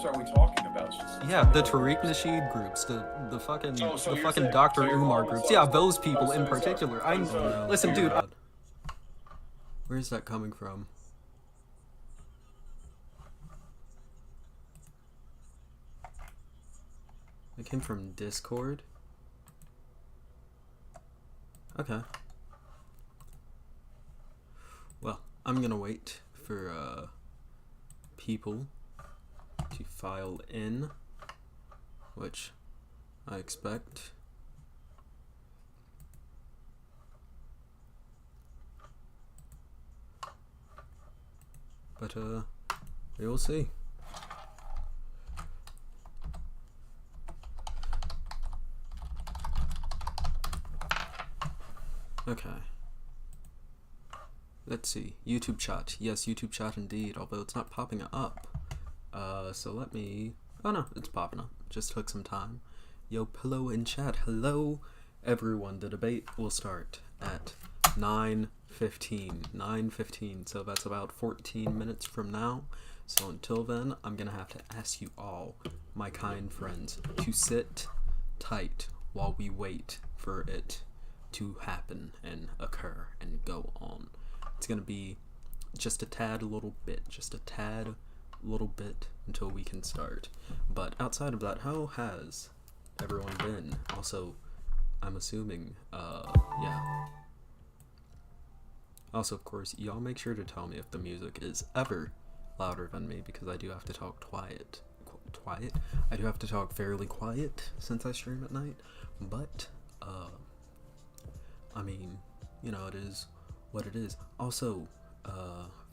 groups are we talking about? Just Yeah, the Tariq Nasheed groups, the fucking so the you're fucking saying Dr. so you're Umar calling groups. this Yeah, like those people in so these are particular. so these are Listen, so dude. you're Where's that coming from? It came from Discord. Okay. Well, I'm gonna wait for people to file in, which I expect. But we will see. Okay. Let's see. YouTube chat. Yes, YouTube chat indeed, although it's not popping up. So let me... Oh no, it's popping up. Just took some time. Yo, pillow in chat. Hello, everyone. The debate will start at 9:15. 9:15, so that's about 14 minutes from now. So until then, I'm gonna have to ask you all, my kind friends, to sit tight while we wait for it to happen and occur and go on. It's gonna be just a tad little bit until we can start. But outside of that, how has everyone been? Also, I'm assuming, yeah. Also, of course, y'all make sure to tell me if the music is ever louder than me, because I do have to talk quiet. I do have to talk fairly quiet since I stream at night, but, I mean, you know, it is what it is. Also,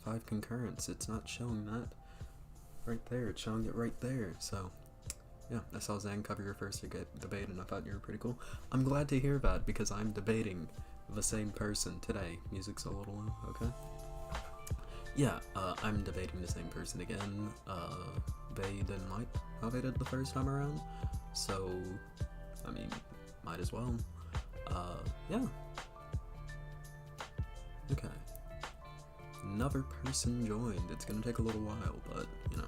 5 concurrents, it's not showing that right there, it's showing it right there, so, yeah, I saw Zang cover your first debate, and I thought you were pretty cool. I'm glad to hear that, because I'm debating the same person today. Music's a little low, okay? Yeah, I'm debating the same person again. They didn't like how they did the first time around, so, I mean, might as well. Yeah. Okay. Another person joined. It's gonna take a little while, but, you know,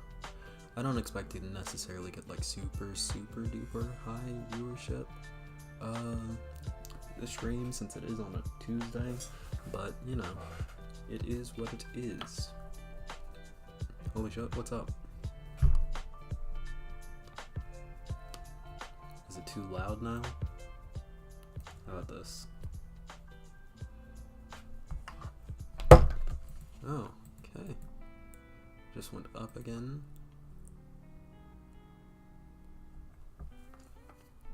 I don't expect to necessarily get, like, super duper high viewership, the stream, since it is on a Tuesday, but, you know, it is what it is. Holy shit, what's up? Is it too loud now? How about this? Oh, okay. Just went up again.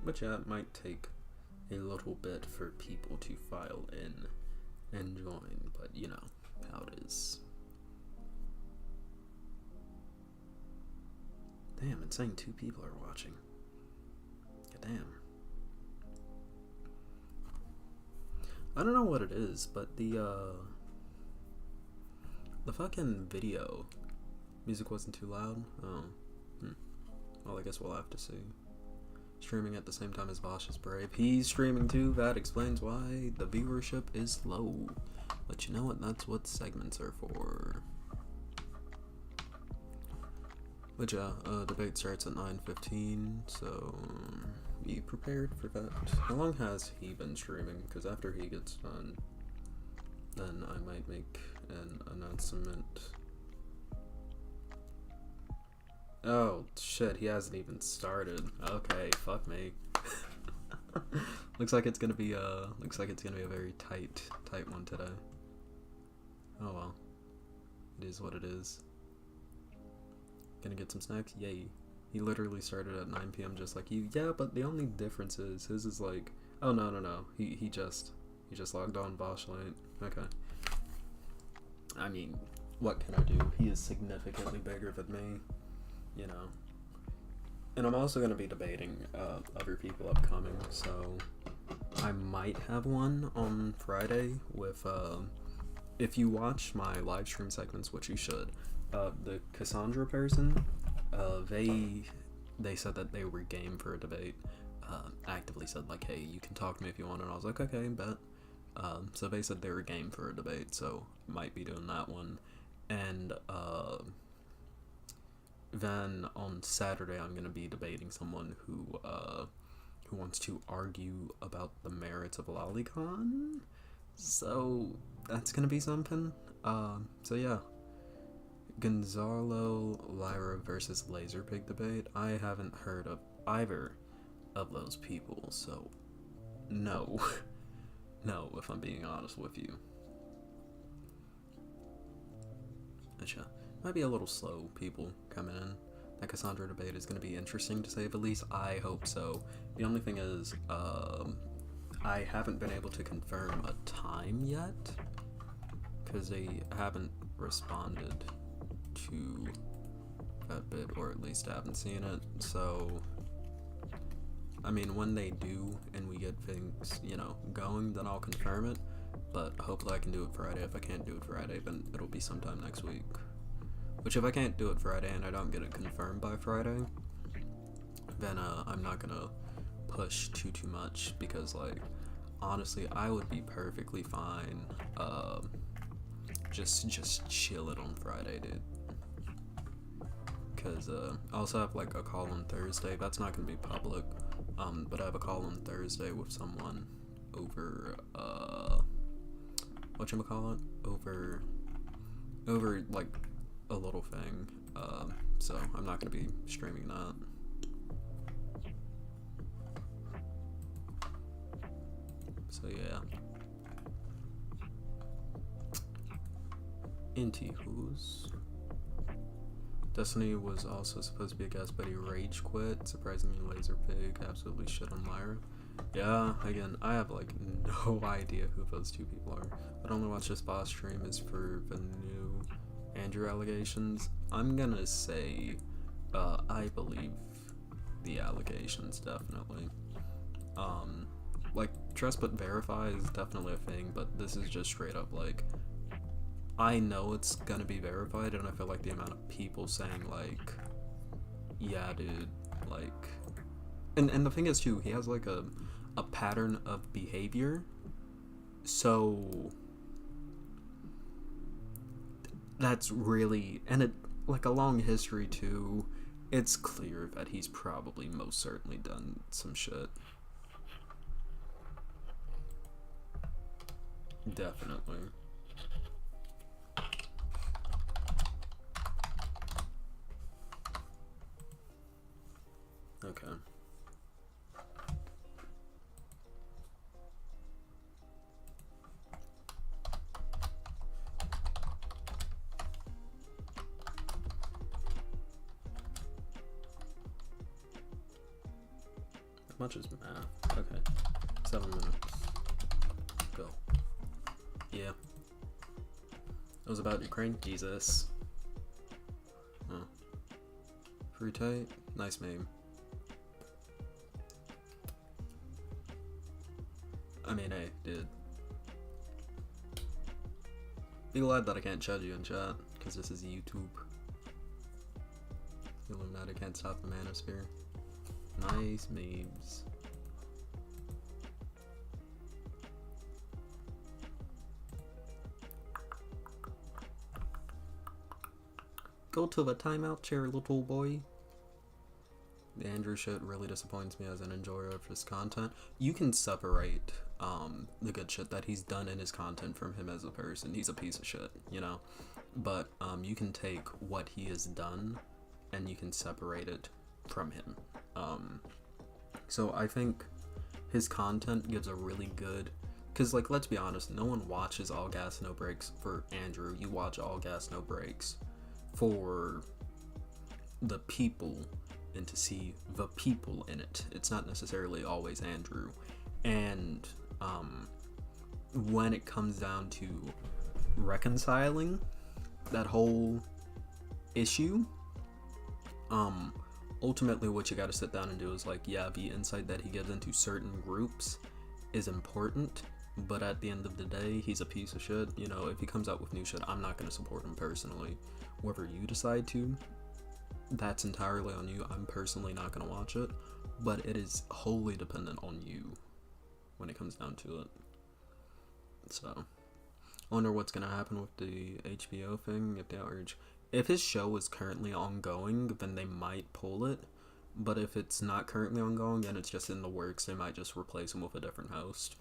But yeah, it might take a little bit for people to file in and join, but you know how it is. Damn, it's saying 2 people are watching. Damn. I don't know what it is, but the fucking video music wasn't too loud. Oh. Well, I guess we'll have to see. Streaming at the same time as Bosch is brave. He's streaming too. That explains why the viewership is low. But you know what? That's what segments are for. But yeah, debate starts at 9:15, so be prepared for that. How long has he been streaming? Because after he gets done, then I might make an announcement. Oh shit, he hasn't even started. Okay, fuck me. looks like it's gonna be a very tight one today. Oh well. It is what it is. Gonna get some snacks? Yay. He literally started at 9 p.m. just like you. Yeah, but the only difference is his is like, oh no. He just logged on Bosch late. Okay. I mean, what can I do? He is significantly bigger than me. You know, and I'm also going to be debating other people upcoming, so I might have one on Friday with, if you watch my live stream segments, which you should, the Cassandra person, they said that they were game for a debate, actively said like, hey, you can talk to me if you want, and I was like, okay, bet. So they said they were game for a debate, so might be doing that one, and Then on Saturday, I'm gonna be debating someone who wants to argue about the merits of Lolicon. So that's gonna be something. So yeah, Gonzalo Lyra versus Laserpig debate. I haven't heard of either of those people, so no, no. If I'm being honest with you, might be a little slow. People coming in. That Cassandra debate is going to be interesting to say the least. I hope so. The only thing is, I haven't been able to confirm a time yet because they haven't responded to that bit, or at least I haven't seen it. So, I mean, when they do and we get things, going, then I'll confirm it. But hopefully I can do it Friday. If I can't do it Friday, then it'll be sometime next week. Which, if I can't do it Friday and I don't get it confirmed by Friday, then I'm not gonna push too much, because, like, honestly, I would be perfectly fine just chill it on Friday, dude. Because I also have, like, a call on Thursday. That's not gonna be public, but I have a call on Thursday with someone over whatchamacallit, over like a little thing, so I'm not gonna be streaming that. So yeah. Anywho's Destiny was also supposed to be a guest, but he rage quit. Surprisingly, Laserpig absolutely shit on Lyra. Yeah, again, I have, like, no idea who those two people are. I'd only watch this boss stream is for the new Andrew allegations. I'm gonna say, I believe the allegations, definitely. Like, trust but verify is definitely a thing, but this is just straight up, like, I know it's gonna be verified, and I feel like the amount of people saying, like, yeah, dude, like, and the thing is, too, he has, like, a pattern of behavior, so that's really, and it, like, a long history, too. It's clear that he's probably most certainly done some shit. Definitely. Okay. How much is math? Okay. 7 minutes. Go. Yeah. It was about Ukraine? Jesus. Oh. Free tight? Nice meme. I mean, hey, dude. Be glad that I can't judge you in chat, because this is YouTube. The Illuminati can't stop the manosphere. Nice memes. Go to the timeout chair, little boy. The Andrew shit really disappoints me as an enjoyer of his content. You can separate the good shit that he's done in his content from him as a person. He's a piece of shit, but you can take what he has done and you can separate it from him. So I think his content gives a really good, because, like, let's be honest, no one watches All Gas No Breaks for Andrew. You watch All Gas No Breaks for the people and to see the people in it. It's not necessarily always Andrew. And when it comes down to reconciling that whole issue, ultimately what you got to sit down and do is, like, yeah, the insight that he gives into certain groups is important, but at the end of the day, he's a piece of shit. If he comes out with new shit, I'm not going to support him personally. Whether you decide to, that's entirely on you. I'm personally not going to watch it, but it is wholly dependent on you when it comes down to it. So, I wonder what's going to happen with the HBO thing, if the outrage. if his show is currently ongoing, then they might pull it. But if it's not currently ongoing and it's just in the works, they might just replace him with a different host.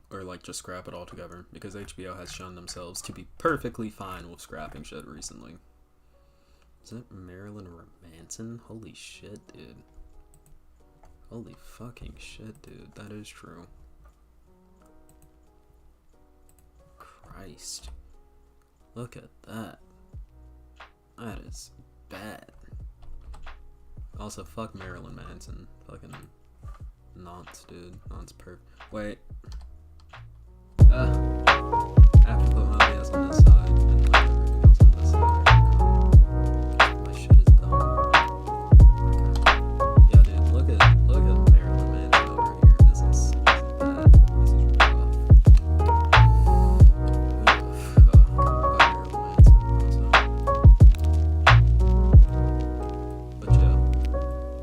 Or, like, just scrap it altogether. Because HBO has shown themselves to be perfectly fine with scrapping shit recently. Is it Marilyn Manson? Holy shit, dude. Holy fucking shit, dude. That is true. Christ. Look at that. That is bad. Also, fuck Marilyn Manson. Fucking nonce, dude. Nonce perp. Wait. I have to put my ass on this side and like everything else on this side. My shit is dumb. Okay. Yeah, dude, look at Marilyn Manson over here. This is bad. This is rough. Marilyn Manson also. But yeah,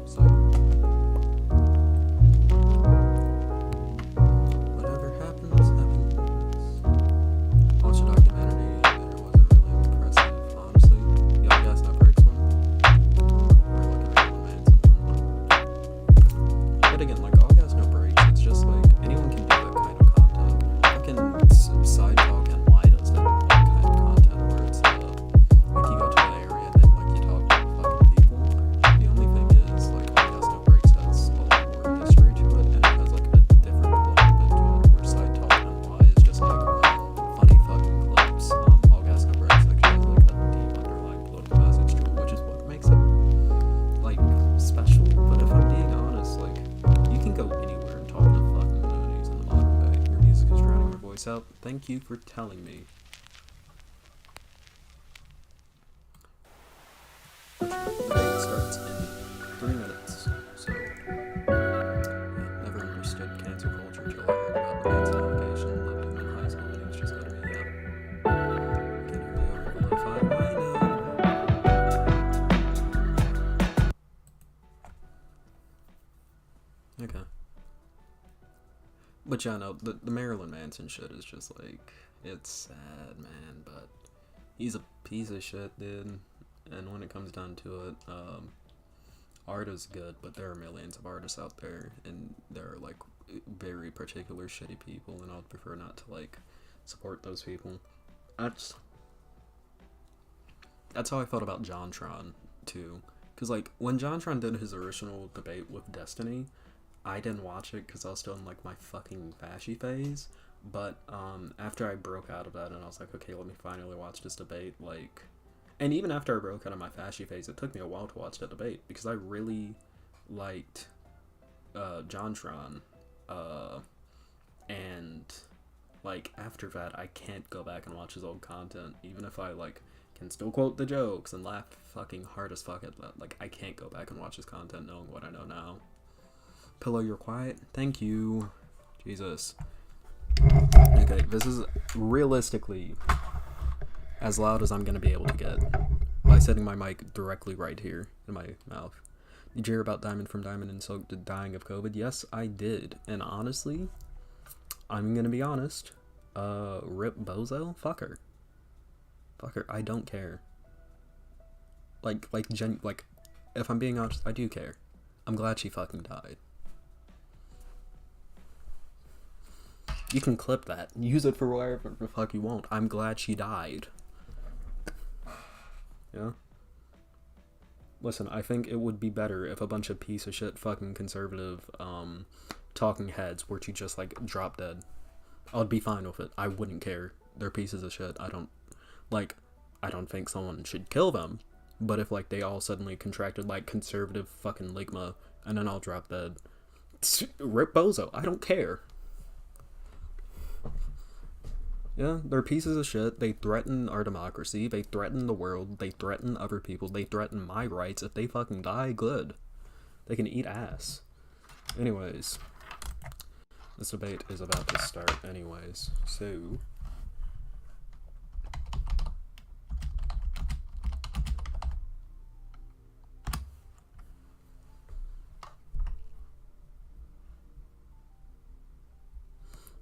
so whatever happens, happens. Watch a documentary. It wasn't really impressive, honestly. Y'all guys know Breaks one? Or like a Marilyn Manson one. But again, like, all guys know Breaks. It's just like anyone can do that kind of content. Fucking side talk and why does that kind of content where it's like you go to an area and then like you talk to fucking people. The only thing is like all guys know Breaks has a lot more history to it and it has like a different little bit to it where side talk and why is just like funny fucking clips. All gas no brakes actually has like a deep underlying political message to it, which is what makes it like special. But if I'm being honest, like you can go anywhere and talk to fucking loonies in the modern day. Your music is drowning your voice out. Thank you for telling me. The debate starts in 3 minutes. So yeah, never understood cancel culture till I heard about the Manson allegation. Loved him in high school and he was just good to me. Yeah. Can hear me over the lo-fi. I know. Okay. But yeah, no, the Marilyn Manson shit is just like, it's sad, man, but he's a piece of shit, dude. And when it comes down to it, art is good, but there are millions of artists out there, and there are like very particular shitty people, and I'd prefer not to like support those people. That's how I felt about JonTron too, because like when JonTron did his original debate with Destiny, I didn't watch it because I was still in like my fucking fashy phase. But after I broke out of that and I was like, okay, let me finally watch this debate, like. And even after I broke out of my fashy phase, it took me a while to watch that debate because I really liked JonTron. And like after that, I can't go back and watch his old content, even if I like can still quote the jokes and laugh fucking hard as fuck at that. Like I can't go back and watch his content knowing what I know now. Pillow, you're quiet. Thank you. Jesus. Okay, this is realistically as loud as I'm gonna be able to get by setting my mic directly right here in my mouth. Did you hear about Diamond from Diamond and Silk dying of COVID? Yes, I did. And honestly, I'm gonna be honest. Rip Bozo? Fuck her. Fuck her. I don't care. Like, if I'm being honest, I do care. I'm glad she fucking died. You can clip that. Use it for whatever the fuck you want. I'm glad she died. Yeah? Listen, I think it would be better if a bunch of piece of shit fucking conservative talking heads were to just like drop dead. I'd be fine with it. I wouldn't care. They're pieces of shit. I don't think someone should kill them. But if like they all suddenly contracted like conservative fucking ligma and then I'll drop dead. Rip Bozo. I don't care. Yeah, they're pieces of shit. They threaten our democracy. They threaten the world. They threaten other people. They threaten my rights. If they fucking die, good. They can eat ass. Anyways. This debate is about to start anyways. So.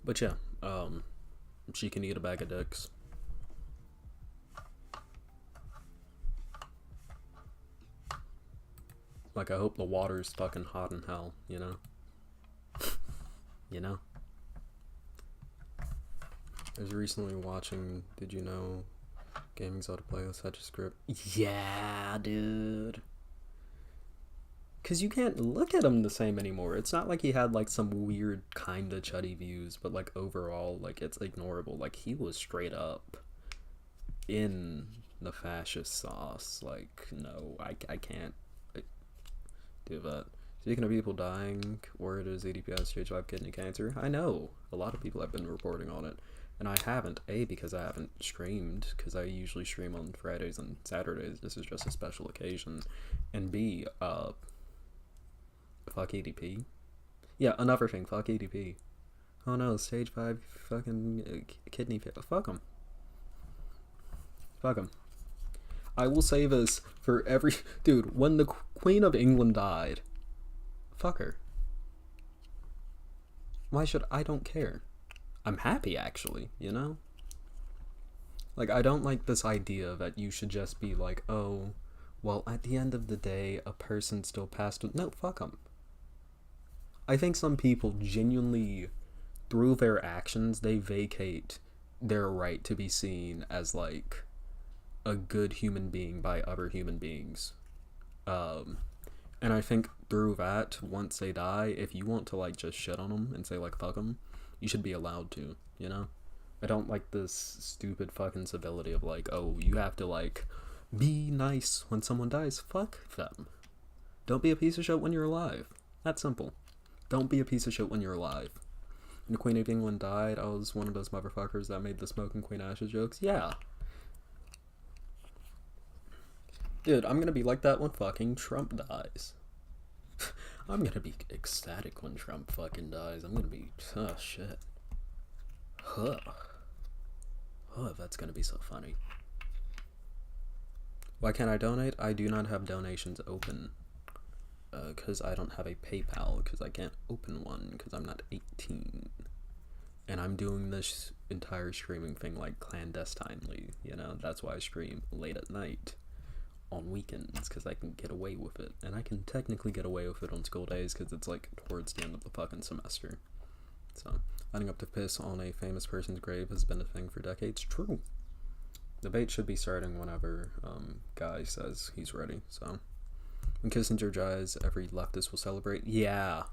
But yeah, she can eat a bag of dicks. Like, I hope the water's fucking hot in hell, you know? You know? I was recently watching, did you know Gaming's How to Play with such a script? Yeah, dude. Because you can't look at him the same anymore. It's not like he had, like, some weird kind of chuddy views, but, like, overall, like, it's ignorable. Like, he was straight up in the fascist sauce. Like, no, I can't do that. Speaking of people dying, word is ADPS stage 5 kidney cancer. I know. A lot of people have been reporting on it. And I haven't. A, because I haven't streamed, because I usually stream on Fridays and Saturdays. This is just a special occasion. And B, fuck ADP. Yeah, another thing, fuck ADP. Oh no, stage 5 fucking kidney failure. Fuck him. Fuck him. I will say this for every... Dude, when the Queen of England died, fuck her. Why should... I don't care. I'm happy, actually, you know? Like, I don't like this idea that you should just be like, oh, well, at the end of the day, a person still passed... No, fuck them. I think some people genuinely, through their actions, they vacate their right to be seen as, like, a good human being by other human beings. And I think through that, once they die, if you want to, like, just shit on them and say, like, fuck them, you should be allowed to, you know? I don't like this stupid fucking civility of, like, oh, you have to, like, be nice when someone dies. Fuck them. Don't be a piece of shit when you're alive. That's simple. Don't be a piece of shit when you're alive. When the Queen of England died, I was one of those motherfuckers that made the smoking Queen Ashes jokes. Yeah. Dude, I'm gonna be like that when fucking Trump dies. I'm gonna be ecstatic when Trump fucking dies. I'm gonna be... Oh, shit. Huh. Oh, that's gonna be so funny. Why can't I donate? I do not have donations open. Because I don't have a PayPal. Because I can't open one. Because I'm not 18. And I'm doing this entire streaming thing, like, clandestinely. You know? That's why I stream late at night. On weekends, because I can get away with it. And I can technically get away with it on school days, because it's, like, towards the end of the fucking semester. So, lining up to piss on a famous person's grave has been a thing for decades. True. Debate should be starting whenever, Guy says he's ready, so. When Kissinger dies, every leftist will celebrate. Yeah.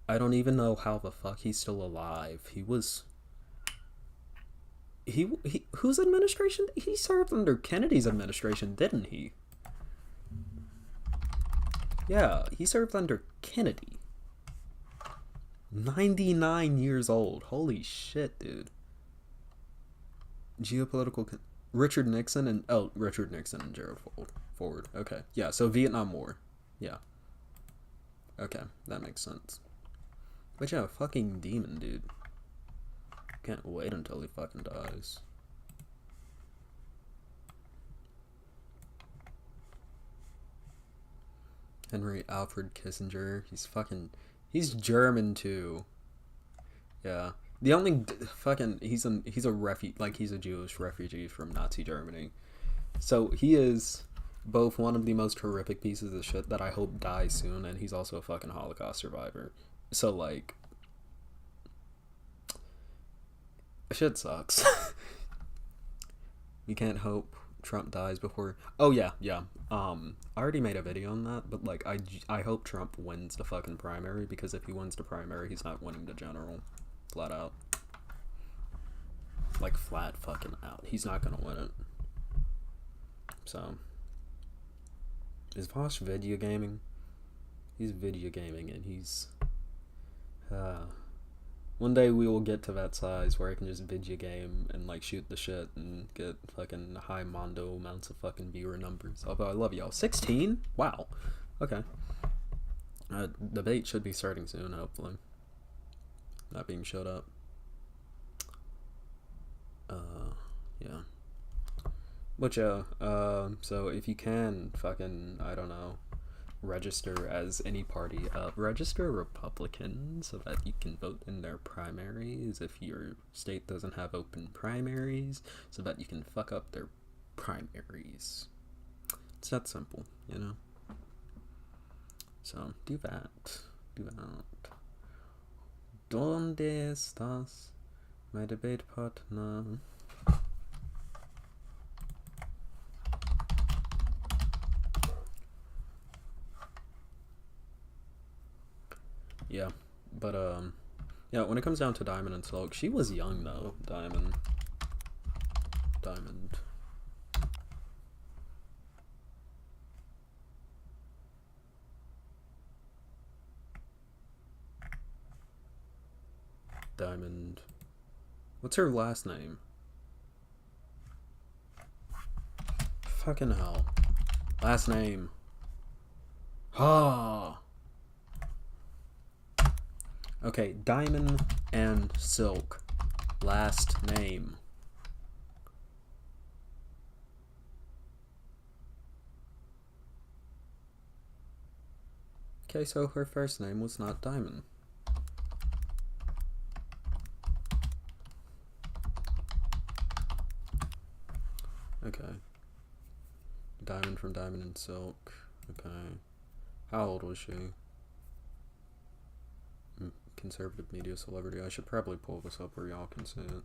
I don't even know how the fuck he's still alive. He was... He whose administration? He served under Kennedy's administration, didn't he? Yeah, he served under Kennedy. 99 years old. Holy shit, dude. Geopolitical... Richard Nixon and... Oh, Richard Nixon and Gerald Ford. Okay. Yeah, so Vietnam War. Yeah. Okay, that makes sense. But yeah, fucking demon, dude. Can't wait until he fucking dies. Henry Alfred Kissinger. He's German too. Yeah. The only fucking he's a he's a Jewish refugee from Nazi Germany. So he is both one of the most horrific pieces of shit that I hope dies soon, and he's also a fucking Holocaust survivor. So like shit sucks. You can't hope Trump dies before... Oh, yeah. I already made a video on that, but, like, I hope Trump wins the fucking primary, because if he wins the primary, he's not winning the general. Flat out. Like, flat fucking out. He's not gonna win it. So. Is Vosh video gaming? He's video gaming, and he's... One day we will get to that size where I can just video game and like shoot the shit and get fucking high mondo amounts of fucking viewer numbers. Although I love y'all. 16? Wow. Okay. Debate should be starting soon, hopefully. Not being showed up. Yeah. But yeah, so if you can fucking, I don't know, register as any party. Register Republican so that you can vote in their primaries if your state doesn't have open primaries, so that you can fuck up their primaries. It's that simple, you know? So, do that. Do that. ¿Dónde estás, my debate partner? Yeah, but, yeah, when it comes down to Diamond and Silk, she was young, though. Diamond. Diamond. What's her last name? Fucking hell. Last name. Ah. Okay, Diamond and Silk. Last name. Okay, so her first name was not Diamond. Okay. Diamond from Diamond and Silk. Okay. How old was she? Conservative media celebrity. I should probably pull this up where y'all can see it.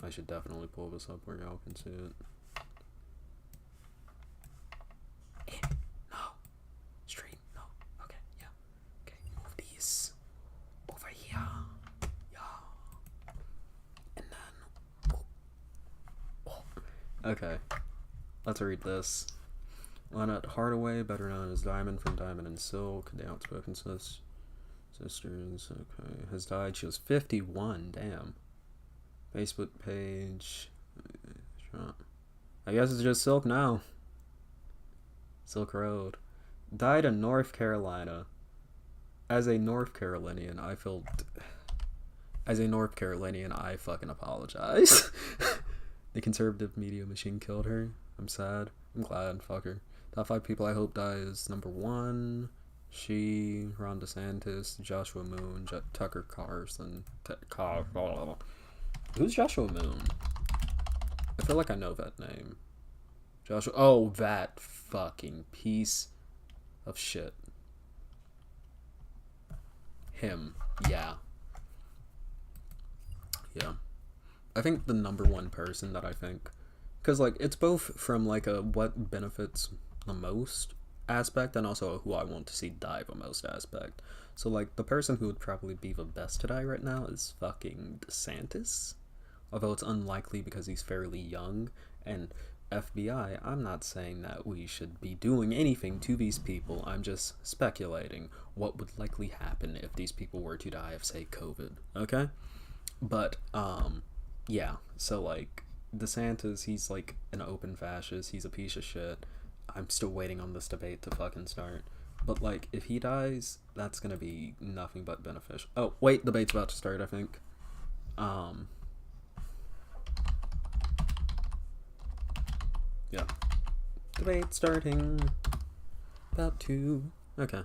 I should definitely pull this up where y'all can see it. No. Stream. No. Okay. Yeah. Okay. Move these over here. Yeah. And then. Oh. Okay. Let's read this. Lynette Hardaway, better known as Diamond from Diamond and Silk, the outspoken sisters. Okay. Has died. She was 51. Damn. Facebook page. I guess it's just Silk now. Silk Road. Died in North Carolina. As a North Carolinian, I fucking apologize. The conservative media machine killed her. I'm sad. I'm glad. Fuck her. Top 5 people I hope die is number 1. She, Ron DeSantis, Joshua Moon, Tucker Carlson. Who's Joshua Moon? I feel like I know that name. Joshua. Oh, that fucking piece of shit. Him. Yeah. Yeah. I think the number 1 person that I think. Because, like, it's both from, like, a what benefits the most aspect and also a who I want to see die the most aspect. So, like, the person who would probably be the best to die right now is fucking DeSantis. Although it's unlikely because he's fairly young. And FBI, I'm not saying that we should be doing anything to these people. I'm just speculating what would likely happen if these people were to die of, say, COVID. Okay? But, yeah. So, like, DeSantis, he's, like, an open fascist. He's a piece of shit. I'm still waiting on this debate to fucking start. But, like, if he dies, that's gonna be nothing but beneficial. Oh, wait, debate's about to start, I think. Yeah. Debate starting. About to. Okay.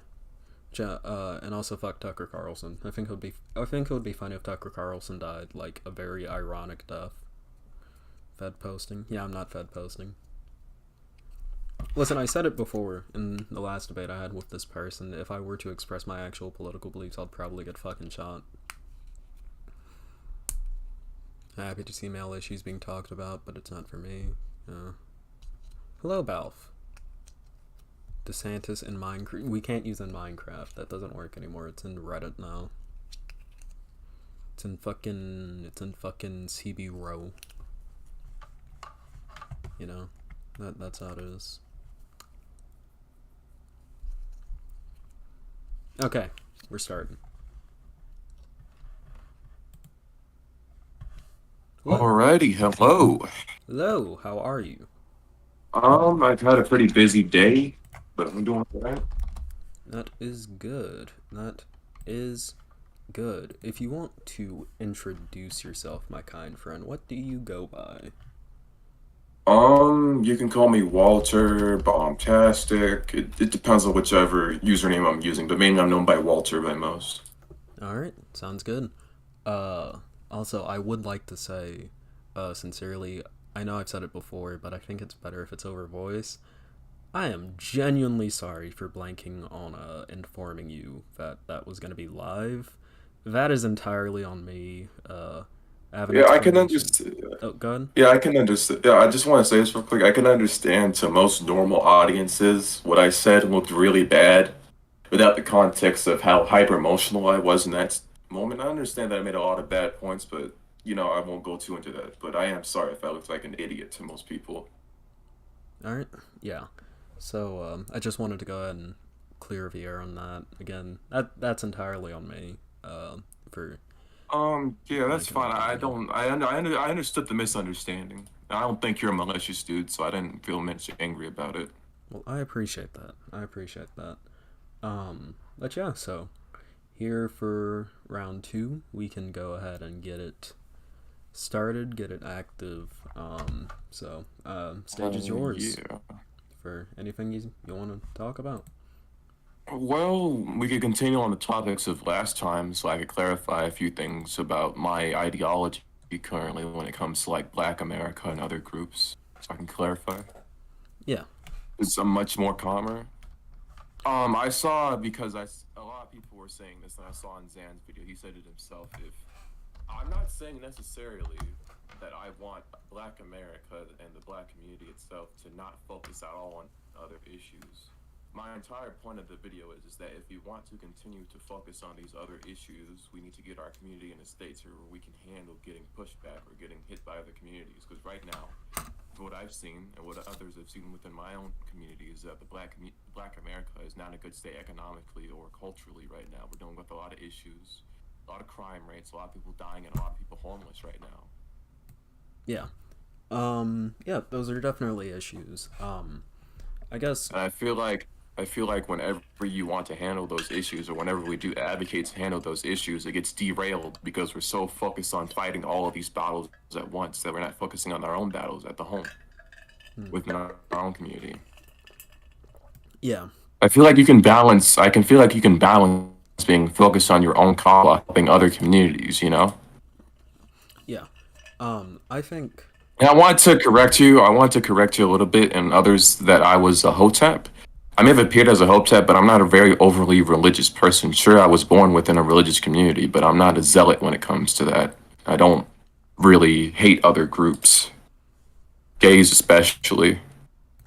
And also fuck Tucker Carlson. I think it would be funny if Tucker Carlson died, like, a very ironic death. Fed posting. Yeah, I'm not Fed posting. Listen, I said it before in the last debate I had with this person. If I were to express my actual political beliefs, I'd probably get fucking shot. Happy to see male issues being talked about, but it's not for me. Hello, Balf. DeSantis in Minecraft. We can't use in Minecraft. That doesn't work anymore. It's in Reddit now. It's in fucking CB Row. You know, that's how it is. Okay, we're starting. Hello. Alrighty, hello. Hello, how are you? I've had a pretty busy day, but I'm doing alright. That is good. That is good. If you want to introduce yourself, my kind friend, what do you go by? You can call me Walter, Bombastic. It depends on whichever username I'm using, but mainly I'm known by Walter by most. Alright, sounds good. Also, I would like to say, sincerely, I know I've said it before, but I think it's better if it's over voice. I am genuinely sorry for blanking on informing you that that was going to be live. That is entirely on me. I have an Yeah, I can explanation. understand. Oh, go ahead. Yeah, I can understand. Yeah, I just want to say this real quick. I can understand to most normal audiences what I said looked really bad without the context of how hyper emotional I was in that moment. I understand that I made a lot of bad points, but I won't go too into that. But I am sorry if I looked like an idiot to most people. All right. Yeah. So I just wanted to go ahead and clear the air on that. Again, that's entirely on me. For Yeah, that's blanking on fine. that I video. don't. I understood the misunderstanding. I don't think you're a malicious dude, so I didn't feel much angry about it. Well, I appreciate that. I appreciate that. But yeah. So here for round two, we can go ahead and get it started, get it active. Stage is yours Yeah. for anything you want to talk about. Well, we could continue on the topics of last time, so I could clarify a few things about my ideology currently when it comes to like Black America and other groups. So I can clarify. Yeah. It's much more calmer. I saw because a lot of people were saying this, and I saw in Zan's video. He said it himself. If I'm not saying necessarily that I want Black America and the Black community itself to not focus at all on other issues. My entire point of the video is that if we want to continue to focus on these other issues, we need to get our community in a state where we can handle getting pushback or getting hit by other communities. Because right now, what I've seen and what others have seen within my own community is that the Black America is not in a good state economically or culturally right now. We're dealing with a lot of issues, a lot of crime rates, a lot of people dying, and a lot of people homeless right now. Yeah. Yeah, those are definitely issues. I guess And I feel like whenever you want to handle those issues, or whenever we do advocate to handle those issues, it gets derailed because we're so focused on fighting all of these battles at once that we're not focusing on our own battles at the home within our own community. yeah. I feel like you can balance. I can feel like you can balance being focused on your own cause while helping other communities. Yeah. I think And I want to correct you. I want to correct you a little bit, and others that I was a Hotep. I may have appeared as a Hotep, but I'm not a very overly religious person. Sure, I was born within a religious community, but I'm not a zealot when it comes to that. I don't really hate other groups, gays especially.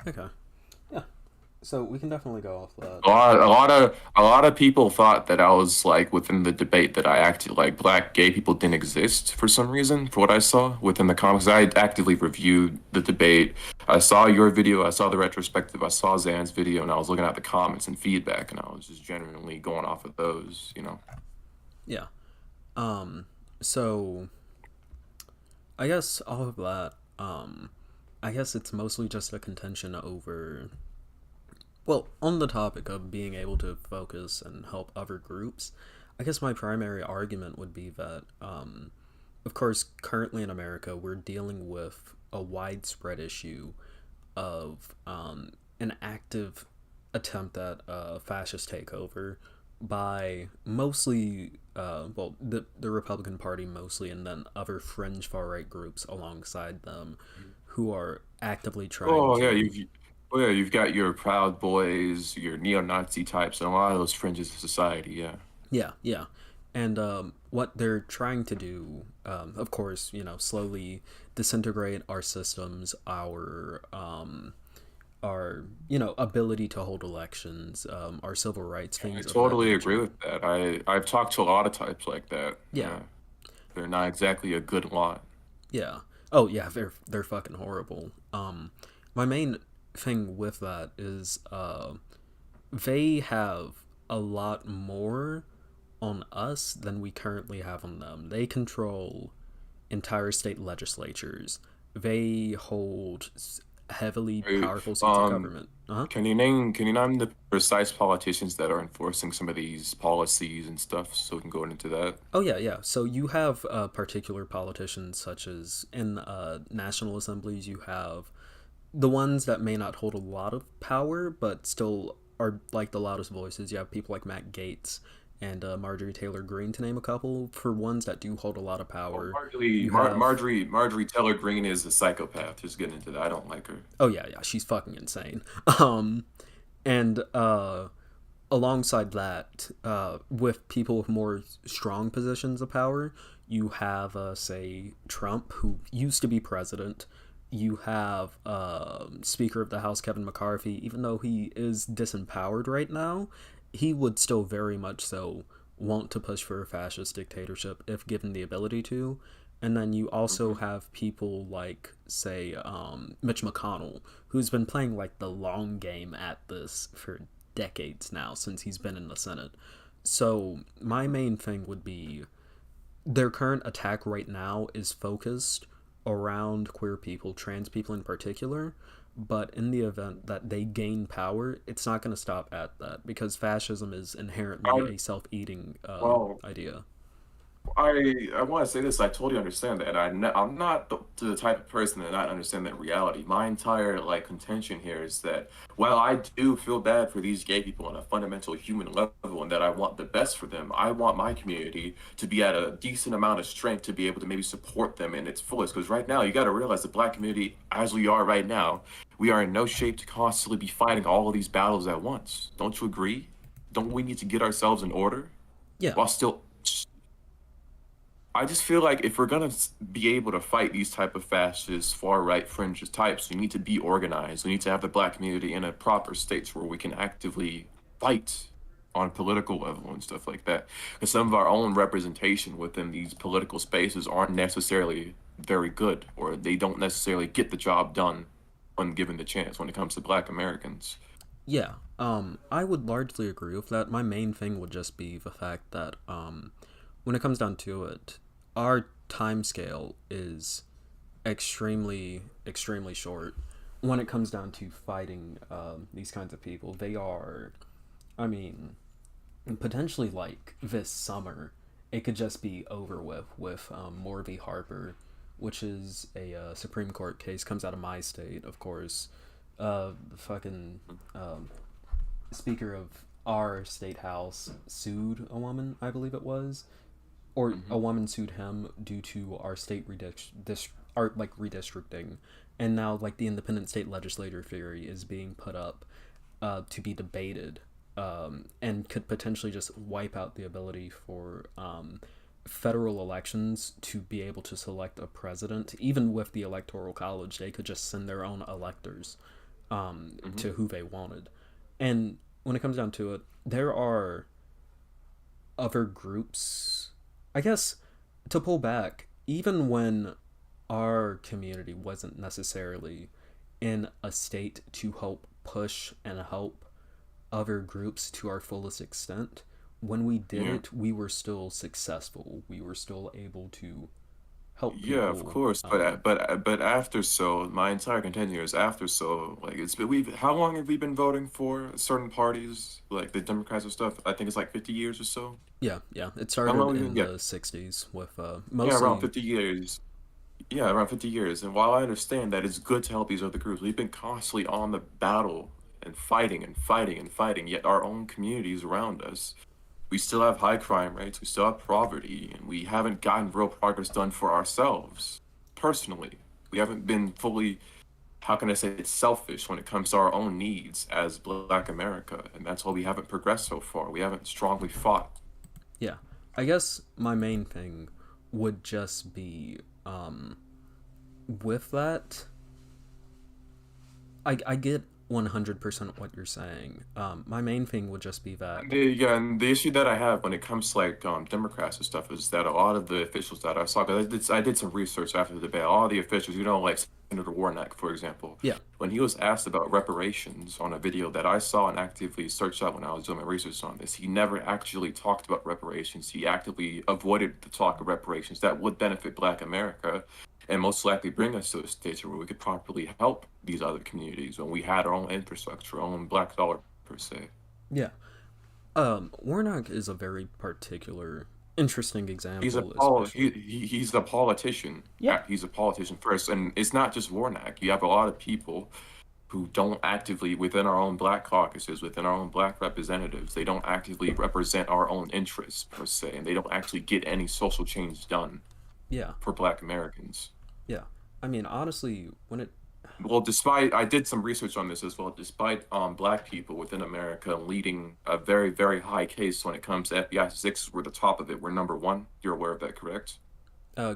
okay. Yeah. So we can definitely go off that. A lot of people thought that I was like within the debate that I acted like black gay people didn't exist for some reason. For what I saw within the comics, I actively reviewed the debate. I saw your video, I saw the retrospective, I saw Zan's video, and I was looking at the comments and feedback, and I was just genuinely going off of those. Yeah. Um so I guess all of that I guess it's mostly just a contention over, well, on the topic of being able to focus and help other groups. I guess my primary argument would be that of course, currently in America, we're dealing with a widespread issue of an active attempt at fascist takeover by mostly, well, the Republican Party mostly, and then other fringe far right groups alongside them who are actively trying Oh yeah, to. you've got your Proud Boys, your neo-Nazi types, and a lot of those fringes of society. Yeah. Yeah, yeah. And what they're trying to do, of course, slowly disintegrate our systems, our ability to hold elections, our civil rights, I things of that totally agree nature. with that. I've talked to a lot of types like that. Yeah, Yeah, they're not exactly a good lot. yeah. Oh yeah, they're fucking horrible. My main thing with that is they have a lot more on us than we currently have on them. They control entire state legislatures. They hold heavily Right. powerful seats of government. Uh huh. Can you name the precise politicians that are enforcing some of these policies and stuff so we can go into that? Oh yeah, yeah. So you have particular politicians, such as in national assemblies, you have the ones that may not hold a lot of power, but still are like the loudest voices. You have people like Matt Gaetz and Marjorie Taylor Greene, to name a couple. For ones that do hold a lot of Well, power, you have Marjorie Taylor Greene is a psychopath. Just getting into that. I don't like her. oh yeah, yeah, she's fucking insane. Um, and alongside that, with people with more strong positions of power, you have, say, Trump, who used to be president. You have Speaker of the House Kevin McCarthy. Even though he is disempowered right now, he would still very much so want to push for a fascist dictatorship if given the ability to. And then you also Hmm. have people like, say, Mitch McConnell, who's been playing like the long game at this for decades now since he's been in the Senate. So my main thing would be their current attack right now is focused around queer people, trans people in particular. But in the event that they gain power, it's not going to stop at that because fascism is inherently I a self-eating well, idea. I want to say this. I totally understand that. I'm not the type of person that not understand that reality. My entire like contention here is that while I do feel bad for these gay people on a fundamental human level, and that I want the best for them, I want my community to be at a decent amount of strength to be able to maybe support them in its fullest. Because right now, you got to realize the black community, as we are right now, we are in no shape to constantly be fighting all of these battles at once. Don't you agree? Don't we need to get ourselves in order Yeah, while still I just feel like if we're gonna be able to fight these type of fascist, far right fringe types, we need to be organized. We need to have the black community in a proper state where we can actively fight on a political level and stuff like that. Because some of our own representation within these political spaces aren't necessarily very good, or they don't necessarily get the job done when given the chance when it comes to black Americans. yeah. I would largely agree with that. My main thing would just be the fact that when it comes down to it, our time scale is extremely short when it comes down to fighting these kinds of people. They are, I mean, potentially like this summer, it could just be over with Moore v. Harper, which is a Supreme Court case, comes out of my state, of course. The fucking speaker of our state house sued a woman, I believe it was, or a Hmm. woman sued him due to our state our like redistricting, and now like the independent state legislator theory is being put up to be debated, and could potentially just wipe out the ability for federal elections to be able to select a president. Even with the electoral college, they could just send their own electors Hmm. to who they wanted. And when it comes down to it, there are other groups. I guess to pull back, even when our community wasn't necessarily in a state to help push and help other groups to our fullest extent, when we did Yeah. it, we were still successful. We were still able to help Yeah, of people. course, but after so, my entire contention is after so, like it's been we've how long have we been voting for certain parties, like the Democrats and stuff? I think it's like 50 years or so. Yeah, yeah. It How long started have we been? in Yeah, the 60s with yeah, around mostly. 50 years. Yeah, around 50 years. And while I understand that it's good to help these other groups, we've been constantly on the battle and fighting and fighting and fighting, yet our own communities around us, we still have high crime rates, we still have poverty, and we haven't gotten real progress done for ourselves personally. We haven't been fully, how can I say it, selfish when it comes to our own needs as Black America. And that's why we haven't progressed so far. We haven't strongly fought. Yeah. I guess my main thing would just be with that. I get 100% what you're saying. My main thing would just be that. Yeah, and the issue that I have when it comes to like Democrats and stuff is that a lot of the officials that I saw, 'cause I did some research after the debate. All the officials, like Senator Warnock, for example, Yeah, when he was asked about reparations on a video that I saw and actively searched out when I was doing my research on this, he never actually talked about reparations. He actively avoided the talk of reparations that would benefit Black America and most likely bring us to a stage where we could properly help these other communities when we had our own infrastructure, our own Black dollar per se. yeah. Warnock is a very particular, interesting He's a example, especially. he's a politician. Yeah, He's a politician first, and it's not just Warnock. You have a lot of people. who don't actively, within our own black caucuses, within our own black representatives, they don't actively represent our own interests per se, and they don't actually get any social change done Yeah, for black Americans. yeah. I mean, honestly, when it Well, despite I did some research on this as well, despite black people within America leading a very, very high case when it comes to FBI statistics, we're the top of it. We're number one. You're aware of that, correct?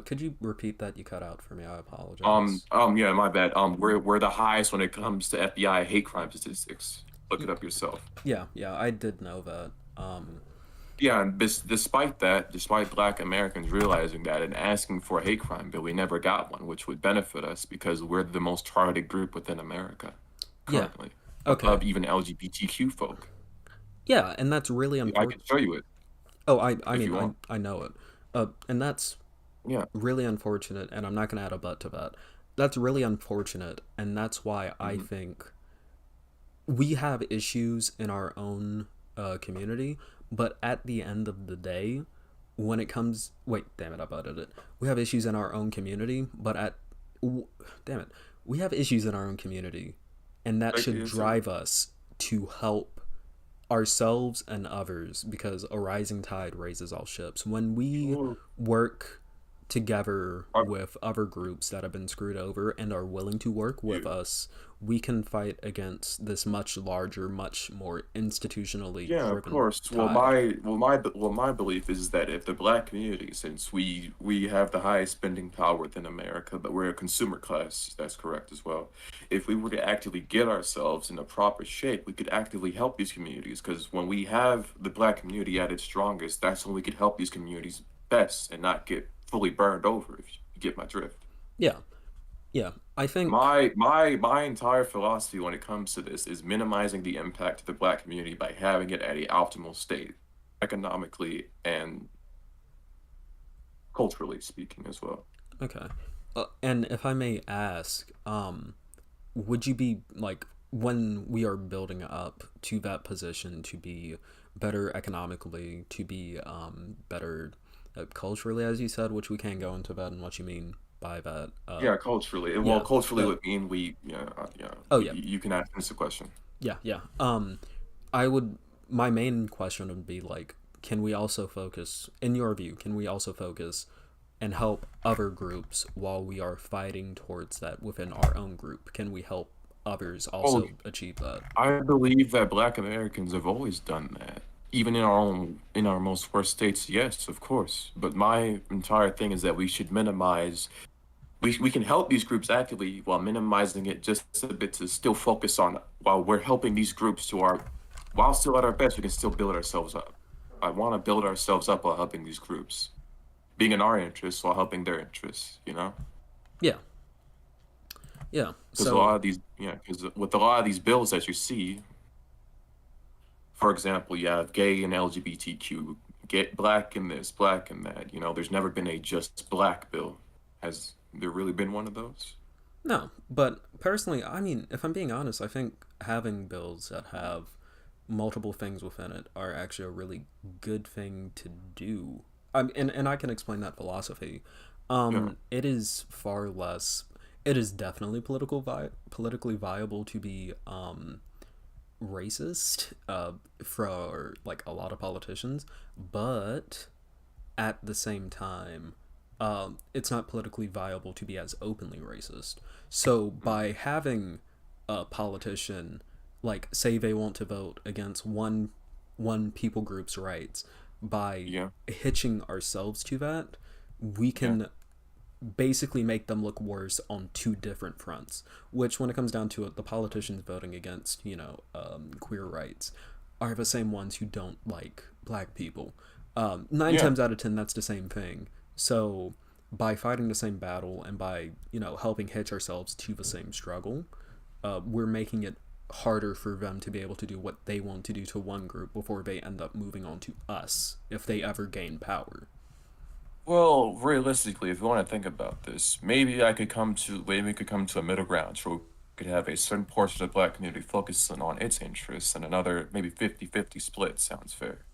could you repeat that? You cut out for me. I apologize. Yeah, my bad. We're the highest when it comes to FBI hate crime statistics. Look it up yourself. Yeah, yeah, I did know that. Yeah, and despite that, despite Black Americans realizing that and asking for a hate crime bill, we never got one, which would benefit us because we're the most targeted group within America Yeah. currently, Okay. above even LGBTQ folk. Yeah, and that's really I unfortunate. can show you it Oh, I if mean, you want. I know it. And that's Yeah. really unfortunate, and I'm not gonna add a but to that. That's really unfortunate, and that's why I Hmm. think we have issues in our own community. But at the end of the day, when it comes, wait, damn it, I butted it. We have issues in our own community, but damn it, we have issues in our own community, and that Like, should yes, sir. drive us to help ourselves and others because a rising tide raises all ships. When we Sure. work together I, with other groups that have been screwed over and are willing to work with yeah. us, we can fight against this much larger, much more institutionally Yeah, of driven course. tide. My belief is that if the black community, since we have the highest spending power within America, but we're a consumer class, that's correct as well. If we were to actively get ourselves in a proper shape, we could actively help these communities. Because when we have the black community at its strongest, that's when we could help these communities best and not get fully burned over. If you get my drift. Yeah, yeah. I think, My entire philosophy when it comes to this is minimizing the impact to the black community by having it at a optimal state, economically and culturally speaking as well. okay. And if I may ask, would you be like, when we are building up to that position to be better economically, to be better culturally, as you said, which we can go into that and what you mean by that. Yeah, culturally. Well, Yeah. culturally Uh, would mean we yeah, yeah. oh yeah, You can ask this a question. yeah, yeah. I would. My main question would be like, can we also focus, in your view, can we also focus and help other groups while we are fighting towards that within our own group? Can we help others Well, also achieve that? I believe that black Americans have always done that. Even in our most worst states, yes, of course. But my entire thing is that we should minimize we can help these groups actively while minimizing it just a bit to still focus on while we're helping these groups to our while still at our best we can still build ourselves up. I want to build ourselves up while helping these groups, being in our interests while helping their interests, you know, Yeah, yeah. because a So lot of these yeah because with a lot of these bills that you see, for example, you have gay and LGBTQ, get black in this, black in that, you know, there's never been a just black bill. Has there really been one of those? no, but personally, I mean, if I'm being honest, I think having bills that have multiple things within it are actually a really good thing to do. And I can explain that philosophy. Yeah. It is far less. It is definitely politically viable to be racist for like a lot of politicians, but at the same time, it's not politically viable to be as openly racist. So Mm. by having a politician like say they want to vote against one people group's rights, by Yeah. hitching ourselves to that, we Yeah. can basically make them look worse on two different fronts. Which, when it comes down to it, the politicians voting against queer rights are the same ones who don't like black people. Nine Yeah. times out of 10, that's the same thing. So by fighting the same battle and by helping hitch ourselves to the same struggle, we're making it harder for them to be able to do what they want to do to one group before they end up moving on to us if they ever gain power. Well, realistically, if you want to think about this, maybe we could come to a middle ground where we could have a certain portion of the black community focusing on its interests and another maybe 50-50 split sounds fair.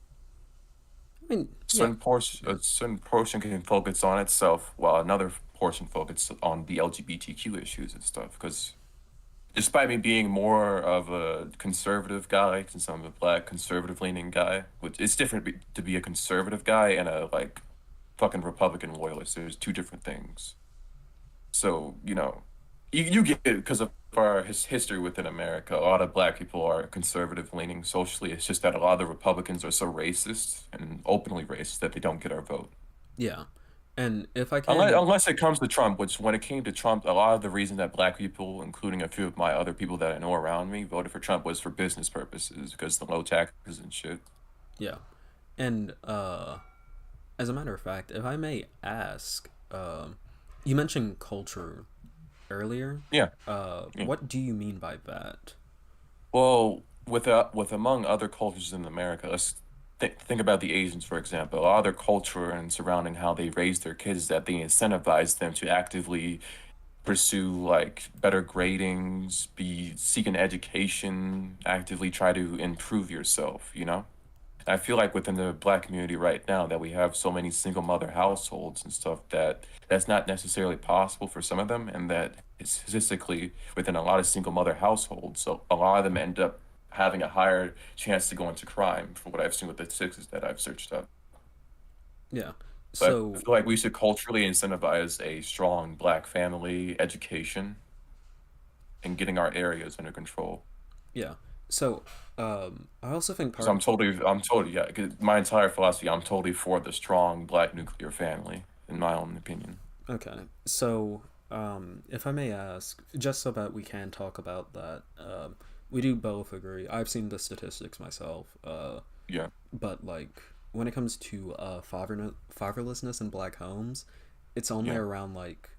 I mean, yeah, yeah, A certain portion can focus on itself while another portion focuses on the LGBTQ issues and stuff. Because despite me being more of a conservative guy, since I'm a black conservative leaning guy, which it's different to be a conservative guy and a like fucking Republican loyalist. There's two different things. So, you get it because of our history within America. A lot of black people are conservative leaning socially. It's just that a lot of the Republicans are so racist and openly racist that they don't get our vote. Yeah. And if I Unless, can, unless it comes to Trump, which when it came to Trump, a lot of the reason that black people, including a few of my other people that I know around me, voted for Trump was for business purposes because the low taxes and shit. yeah. And as a matter of fact, if I may ask, you mentioned culture earlier. Yeah, yeah. What do you mean by that? Well, with among other cultures in America, let's think about the Asians, for example. A lot of their culture and surrounding how they raise their kids is that they incentivize them to actively pursue like better gradings, be seek an education, actively try to improve yourself. I feel like within the black community right now that we have so many single mother households and stuff that that's not necessarily possible for some of them, and that it's statistically within a lot of single mother households, so a lot of them end up having a higher chance to go into crime from what I've seen with the statistics that I've searched up. Yeah. So I So feel like we should culturally incentivize a strong black family education and getting our areas under control. yeah. So I also think Because part. yeah. 'Cause my entire philosophy, I'm totally for the strong black nuclear family, in my own opinion. Okay. So if I may ask, just so that we can talk about that, we do both agree. I've seen the statistics myself. Yeah, But like when it comes to fatherlessness in black homes, it's only yeah, around like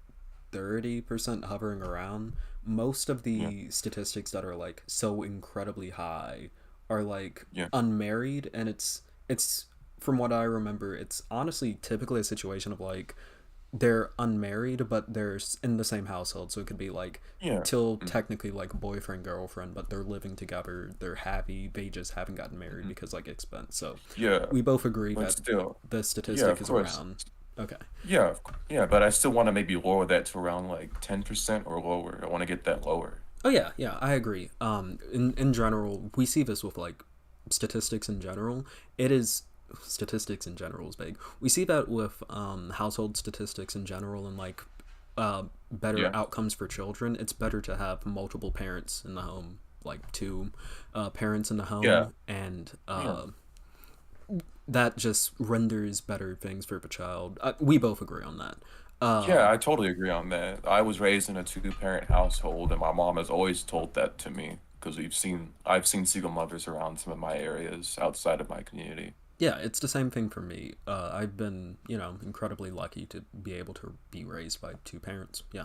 30% hovering around. Most of yeah, the statistics that are like so incredibly high are like yeah, unmarried, and it's from what I remember, it's honestly typically a situation of like they're unmarried but they're in the same household, so it could be like yeah, till mhm, technically like boyfriend girlfriend, but they're living together, they're happy, they just haven't gotten married mhm, because like expense. So yeah. we both agree But that still, the yeah, statistic of is course, around. Okay. yeah, yeah. But I still want to maybe lower that to around like 10% or lower. I want to get that lower. Oh yeah, yeah, I agree. In general, we see this with like statistics in general. It is statistics in general is big. We see that with household statistics in general, and like better Yeah, outcomes for children. It's better to have multiple parents in the home, like two parents in the yeah, home, and yeah. that just renders better things for the child. We both agree on that. Yeah, I totally agree on that. I was raised in a two-parent household, and my mom has always told that to me because I've seen single mothers around some of my areas outside of my community. Yeah, it's the same thing for me. I've been, incredibly lucky to be able to be raised by two parents. Yeah.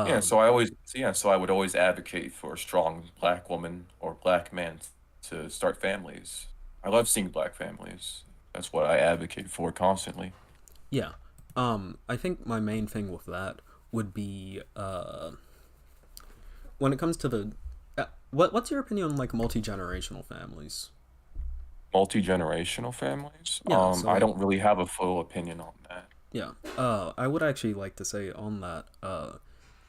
Yeah, Um, so I would always advocate for a strong black woman or black man to start families. I love seeing black families. That's what I advocate for constantly. yeah. I think my main thing with that would be when it comes to the what's your opinion on like multi generational families? Multi-generational families. Yeah. So I like don't really have a full opinion on that. yeah. I would actually like to say on that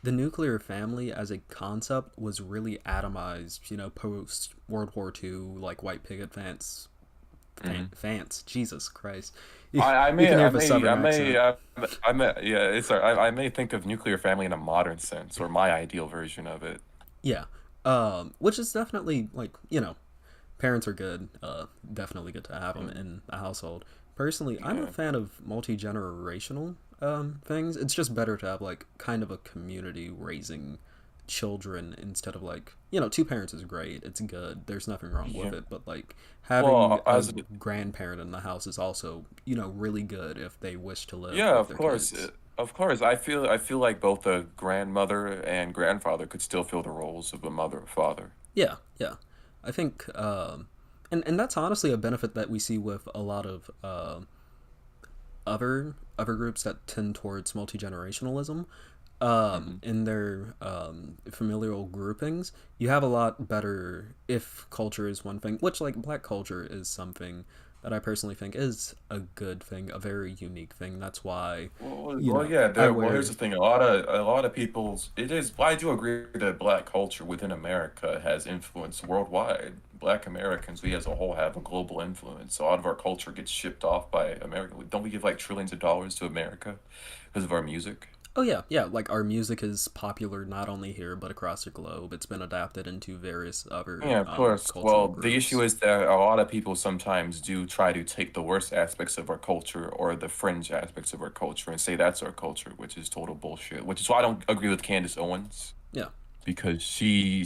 the nuclear family as a concept was really atomized. Post World War II, like white picket Hmm. fence. Jesus Christ. I You may, can hear I the may, southern I may, accent. I may, yeah, I may think of nuclear family in a modern sense, or my ideal version of it. Yeah. Which is definitely like, parents are good. Definitely good to have them Mm, in a household. Personally, I'm a yeah, fan of multi-generational things. It's just better to have like kind of a community raising children instead of like, two parents is great. It's good. There's nothing wrong with yeah. it, but like having Well, a as a, grandparent in the house is also, really good if they wish to live yeah, with of their course, kids. of course. I feel like both a grandmother and grandfather could still fill the roles of a mother or father. Yeah, yeah. I think, and that's honestly a benefit that we see with a lot of other groups that tend towards multi generationalism. Hmm. In their familial groupings, you have a lot better if culture is one thing, which like black culture is something. that I personally think is a good thing, a very unique thing. That's why, Yeah. I Well, here's wear. the thing. A lot of people's. It is. Well, I do agree that Black culture within America has influence worldwide. Black Americans, we as a whole have a global influence. A lot of our culture gets shipped off by America. Don't we give like trillions of dollars to America because of our music? Oh yeah, yeah. Like our music is popular not only here but across the globe. It's been adapted into various other Yeah, of course. cultural Well, the issue groups. is that a lot of people sometimes do try to take the worst aspects of our culture or the fringe aspects of our culture and say that's our culture, which is total bullshit. Which is why I don't agree with Candace Owens Yeah. because she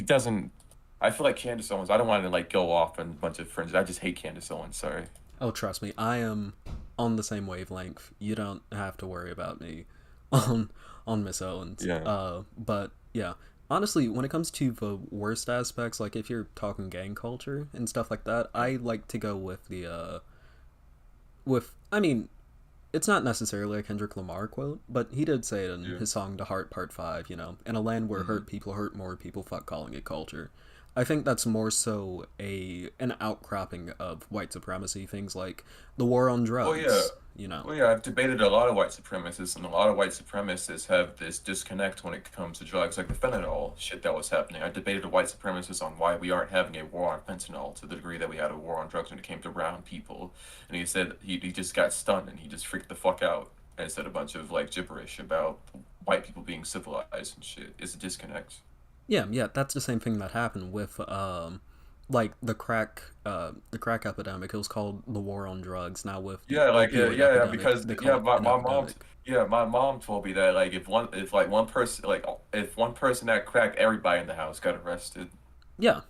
doesn't. I feel like Candace Owens. I don't want to like go off on a bunch of fringes. I just hate Candace Owens. Sorry. Oh, trust me, I am on the same wavelength. You don't have to worry about me on Miss Owens. Yeah. But yeah, honestly, when it comes to the worst aspects, like if you're talking gang culture and stuff like that, I like to go with the with. I mean, it's not necessarily a Kendrick Lamar quote, but he did say it in Yeah. his song "The Heart Part 5." In a land where Hmm. hurt more people fuck calling it culture. I think that's more so an outcropping of white supremacy. Things like the war on Well, yeah. drugs. You know. Well, yeah, I've debated a lot of white supremacists, and a lot of white supremacists have this disconnect when it comes to drugs, like the fentanyl shit that was happening. I debated a white supremacist on why we aren't having a war on fentanyl to the degree that we had a war on drugs when it came to brown people. And he said he just got stunned and he just freaked the fuck out and said a bunch of like gibberish about white people being civilized and shit. It's a disconnect. Yeah, yeah, that's the same thing that happened with like the crack epidemic. It was called the war on drugs. Now with the opioid epidemic, Because they call yeah, it an epidemic. my mom told me that like if like one person if one person had crack, everybody in the house got arrested. Yeah,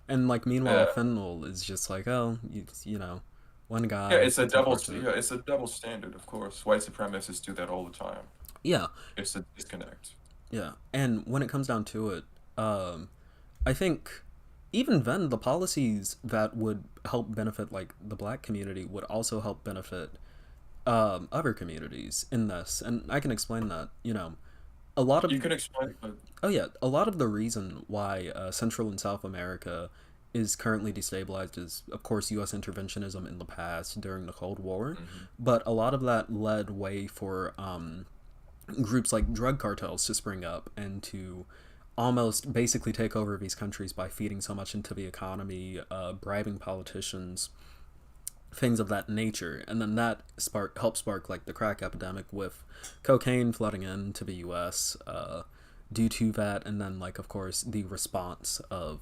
and like meanwhile, Yeah. fentanyl is just like, oh, you know, one Yeah, guy. It's unfortunate. it's a double standard, of course. White supremacists do that all the time. Yeah, It's a disconnect. yeah. And when it comes down to it, I think even then the policies that would help benefit like the black community would also help benefit other communities in this, and I can explain that. A lot of You can explain, but Oh yeah, a lot of the reason why Central and South America is currently destabilized is, of course, U.S. interventionism in the past during the Cold War, mhm. but a lot of that led way for groups like drug cartels to spring up and to almost basically take over these countries by feeding so much into the economy, bribing politicians, things of that nature, and then that helped spark like the crack epidemic with cocaine flooding into the U.S. Due to that, and then like of course the response of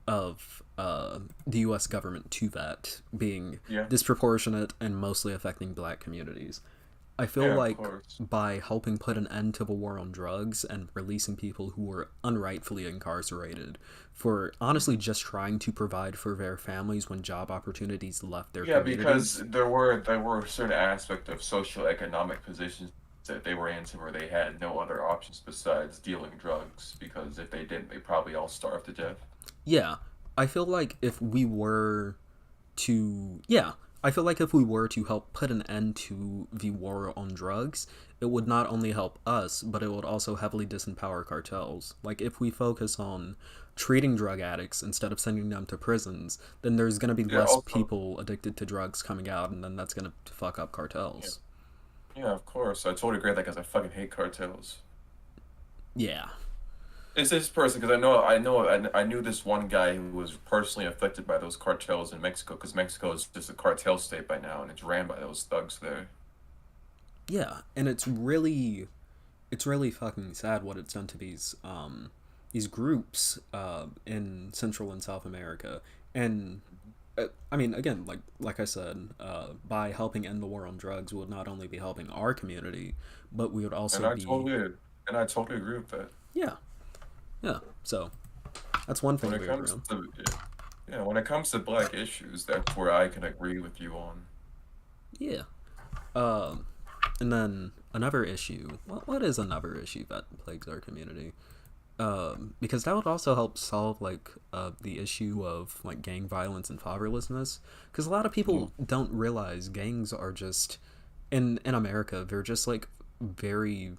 the U.S. government to that being Yeah, disproportionate and mostly affecting black communities. I feel yeah, of like course. by helping put an end to the war on drugs and releasing people who were unrightfully incarcerated for honestly Mhm. just trying to provide for their families when job opportunities left their Yeah, because communities. there were certain aspect of socioeconomic positions that they were in to where they had no other options besides dealing drugs. Because if they didn't, they probably all starved to death. Yeah, I feel like if we were yeah, I feel like if we were to help put an end to the war on drugs, it would not only help us, but it would also heavily disempower cartels. Like if we focus on treating drug addicts instead of sending them to prisons, then there's going to be Yeah, less also, people addicted to drugs coming out, and then that's going to fuck up yeah, cartels. yeah, of course. I totally agree with that because I fucking hate cartels. Yeah. It's this person because I knew this one guy who was personally affected by those cartels in Mexico because Mexico is just a cartel state by now and it's ran by those thugs there. Yeah, and it's really fucking sad what it's done to these groups in Central and South America. And I mean, again, like I said, by helping end the war on drugs, we would not only be helping our community, but we would And also I be totally and I totally agree with that. yeah, yeah. So that's one When thing it we agree comes on. to yeah, when it comes to black issues, that's where I can agree with you on. Yeah. Um, and then another issue. What is another issue that plagues our community? Because that would also help solve like the issue of like gang violence and fatherlessness. Because a lot of Yeah. people don't realize gangs are just in America. They're just like very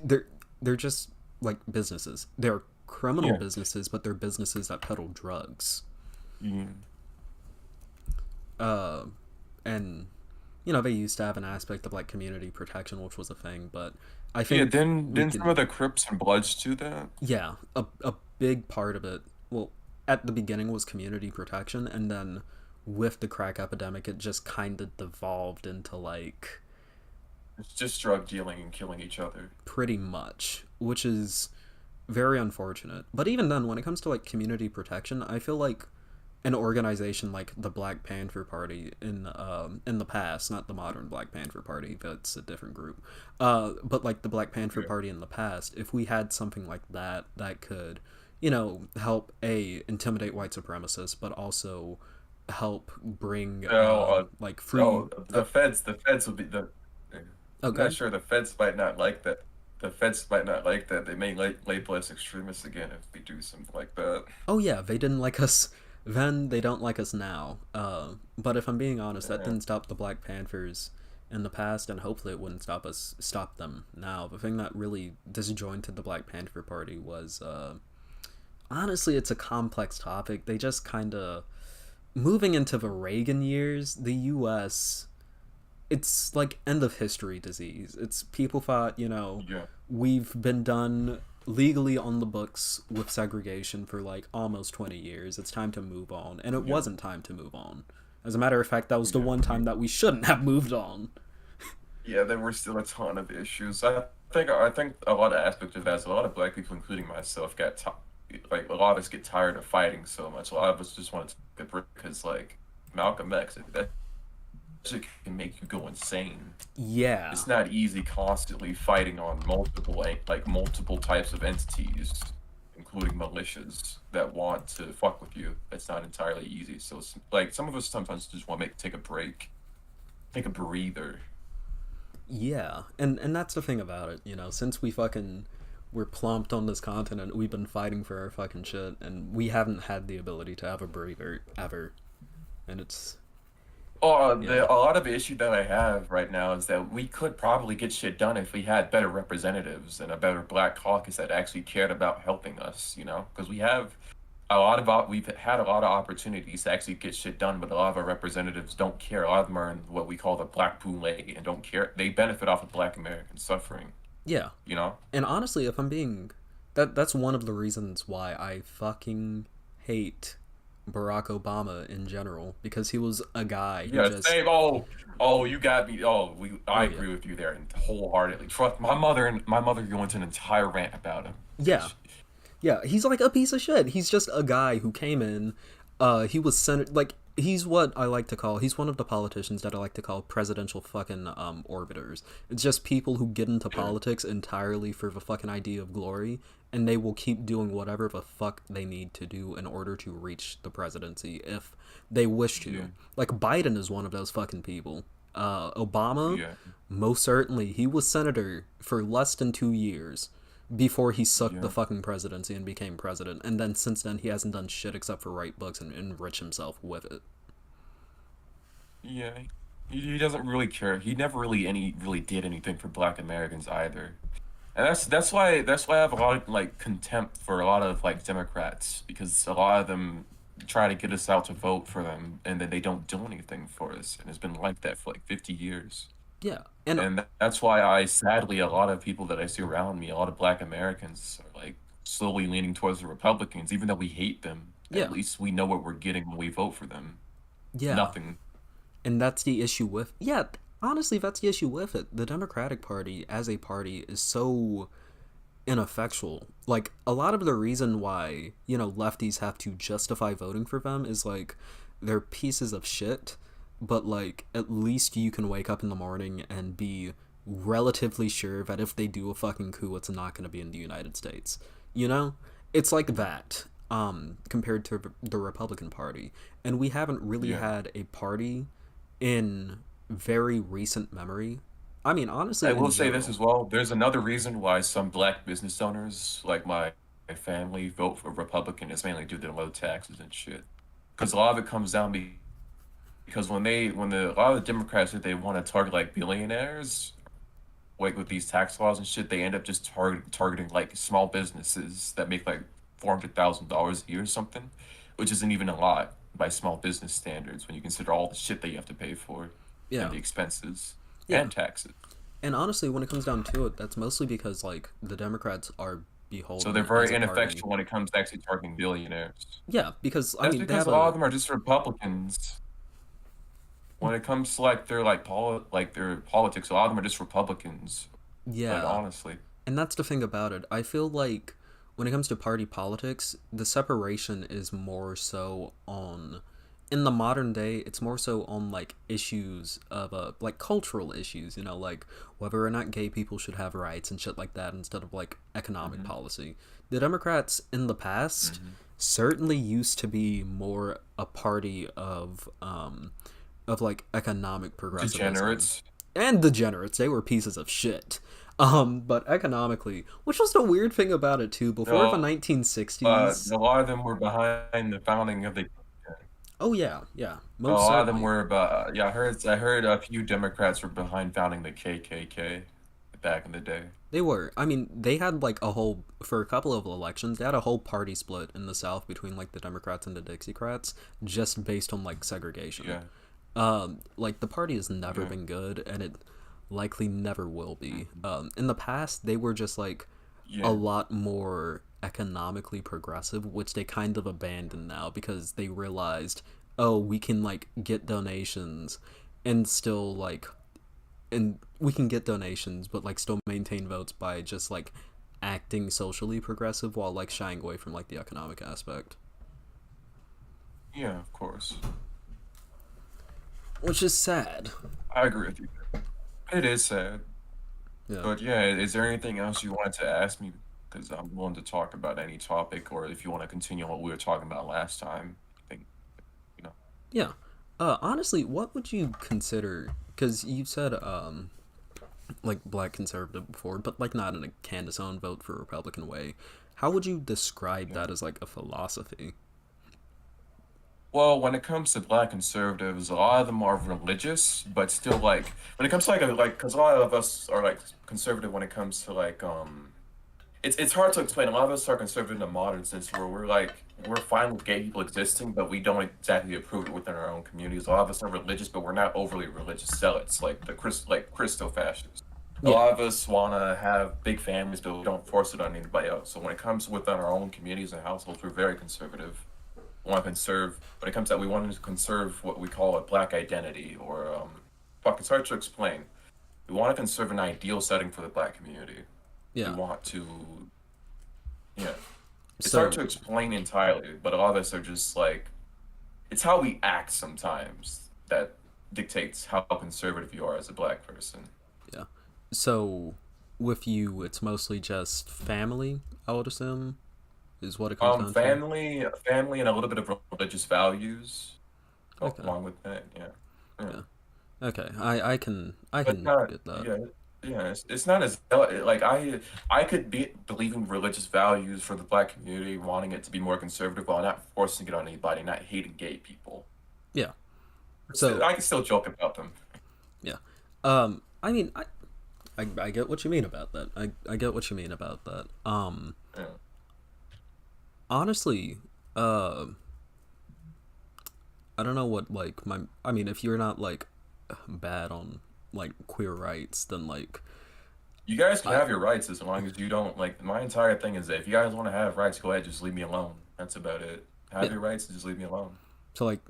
they're they're just like businesses. They're criminal Yeah. businesses, but they're businesses that peddle drugs. Yeah. Uh, and you know they used to have an aspect of like community protection, which was a thing, but I Yeah, think then we then some of can, the Crips and Bloods do that. yeah, a big part of it. Well, at the beginning was community protection, and then with the crack epidemic, it just kind of devolved into like It's just drug dealing and killing each other. pretty much, which is very unfortunate. But even then, when it comes to like community protection, I feel like an organization like the Black Panther Party in the past, not the modern Black Panther Party, that's a different group, but like the Black Panther Yeah. Party in the past, if we had something like that that could, you know, help a intimidate white supremacists, but also help bring So, like oh, free. the feds would be the. Oh, I'm not good. sure the feds might not like that. The feds might not like that. They may label us extremists again if we do something like that. Oh yeah, they didn't like us then. They don't like us now. But if I'm being honest, that Yeah. didn't stop the Black Panthers in the past, and hopefully it wouldn't stop them now. The thing that really disjointed the Black Panther Party was honestly, it's a complex topic. They just kind of moving into the Reagan years. The U.S. It's like end of history disease. It's people thought, you know, Yeah. we've been done legally on the books with segregation for like almost 20 years. It's time to move on. And it Yeah. wasn't time to move on. As a matter of fact, that was the Yeah. one time that we shouldn't have moved on. Yeah, there were still a ton of issues. I think a lot of aspects of that is a lot of black people, including myself, like a lot of us get tired of fighting so much. A lot of us just want to take a break because like Malcolm X, that shit can make you go insane. Yeah. It's not easy constantly fighting on multiple types of entities, including militias that want to fuck with you. It's not entirely easy. So it's, like some of us sometimes just want to take a break, take a breather. Yeah. And that's the thing about it, you know, since we fucking we're plumped on this continent, we've been fighting for our fucking shit and we haven't had the ability to have a breather ever. And it's yeah. A lot of the issue that I have right now is that we could probably get shit done if we had better representatives and a better Black caucus that actually cared about helping us, you know? Because we've had a lot of opportunities to actually get shit done, but a lot of our representatives don't care. A lot of them are in what we call the Black Boule and don't care. They benefit off of Black Americans suffering, Yeah. you know? And honestly, if I'm being that's one of the reasons why I fucking hate Barack Obama in general because he was a guy who Yeah, just same. Oh, you got me. I oh yeah. agree with you there wholeheartedly. Trust my mother go into an entire rant about him. Yeah. Yeah, he's like a piece of shit. He's just a guy who came in. He was like he's what I like to call. He's one of the politicians that I like to call presidential fucking orbiters. It's just people who get into Yeah, politics entirely for the fucking idea of glory, and they will keep doing whatever the fuck they need to do in order to reach the presidency if they wish yeah, to. Like Biden is one of those fucking people. Obama, yeah, most certainly, he was senator for less than 2 years before he sucked the yeah, fucking presidency and became president. And then since then, he hasn't done shit except for write books and enrich himself with it. yeah. He doesn't really care. He never really did anything for Black Americans either. And that's why I have a lot of like contempt for a lot of like Democrats because a lot of them try to get us out to vote for them and then they don't do anything for us. And it's been like that for like 50 years. Yeah, and And that's why sadly, a lot of people that I see around me, a lot of Black Americans are like slowly leaning towards the Republicans, even though we hate them. At yeah, least we know what we're getting when we vote for them. yeah, Nothing. and that's the issue with yeah. Honestly, that's the issue with it. The Democratic Party as a party is so ineffectual. Like a lot of the reason why you know lefties have to justify voting for them is like they're pieces of shit, but like at least you can wake up in the morning and be relatively sure that if they do a fucking coup, it's not going to be in the United States. You know, it's like that. Compared to the Republican Party, and we haven't really Yeah. had a party in very recent memory. I mean, I honestly, in will say this general. as well. There's another reason why some Black business owners, like my family, vote for Republican is mainly due to the low taxes and shit. Because a lot of it comes down because a lot of the Democrats that they want to target like billionaires, like with these tax laws and shit, they end up just targeting like small businesses that make like $400,000 a year or something, which isn't even a lot. by small business standards when you consider all the shit that you have to pay for and Yeah, the expenses yeah. and taxes. And honestly, when it comes down to it, that's mostly because like the Democrats are So they're beholden as very a party. ineffectual when it comes to actually targeting billionaires. Yeah, because I That's mean they because have a lot a of them are just Republicans. When it comes to like their politics, a lot of them are just Republicans. Like yeah, honestly, and that's the thing about it. I feel like when it comes to party politics, the separation is more so on in the modern day, it's more so on like issues of like cultural issues, you know, like whether or not gay people should have rights and shit like that instead of like economic hmm policy. The Democrats in the past hmm certainly used to be more a party of like economic progressivism. degenerates. And degenerates, they were pieces of shit. But economically, which was the weird thing about it too, before the No, 1960s. a lot of them were behind the founding of the. Oh yeah, yeah, A most lot of them certainly. were about. Yeah, I heard a few Democrats were behind founding the KKK back in the day. They were. I mean, they had like a whole for a couple of elections. They had a whole party split in the South between like the Democrats and the Dixiecrats, just based on like segregation. Yeah, Like the party has never yeah, been good, and it likely never will be. hmm In the past, they were just like a yeah, lot more economically progressive, which they kind of abandoned now because they realized, oh, we can like get donations and still like and we can get donations but like still maintain votes by just like acting socially progressive while like shying away from like the economic aspect, yeah. Of course, which is sad. I agree with you. It is sad, Yeah. but yeah. Is there anything else you wanted to ask me? Because I'm willing to talk about any topic, or if you want to continue on what we were talking about last time. I think you know. Yeah. Honestly, what would you consider, because you said like black conservative before, but like not in a Candace Owen vote for Republican way, how would you describe Yeah. that as like a philosophy? Well, when it comes to black conservatives, a lot of them are religious, but still like when it comes to because a lot of us are like conservative when it comes to it's hard to explain. A lot of us are conservative in the modern sense where we're fine with gay people existing, but we don't exactly approve it within our own communities. A lot of us are religious, but we're not overly religious zealots like Christo fascists. A Yeah. lot of us want to have big families, but we don't force it on anybody else. So when it comes within our own communities and households, we're very conservative. Want to conserve when it comes to that we want to conserve what we call a black identity or fuck it's hard to explain. We want to conserve an ideal setting for the black community. We Yeah. want to yeah. It's hard So to explain entirely, but a lot of us are just like it's how we act sometimes that dictates how conservative you are as a black person. yeah. So with you, it's mostly just family, I would assume, is what it comes down to. Family and a little bit of religious values go Okay. along with that, yeah. Yeah. Yeah. Okay. I But can not, get that. yeah, yeah. It's not as like I could be believing religious values for the black community, wanting it to be more conservative, while not forcing it on anybody, not hating gay people. Yeah. So I can still joke about them. yeah. I mean, I get what you mean about that. I get what you mean about that. Yeah. Honestly, uh, I don't know what like my. I mean, if you're not like bad on like queer rights, then like You guys can I have your rights as long as you don't like. My entire thing is that if you guys want to have rights, go ahead, just leave me alone. That's about it. Have yeah. your rights, and just leave me alone. So like,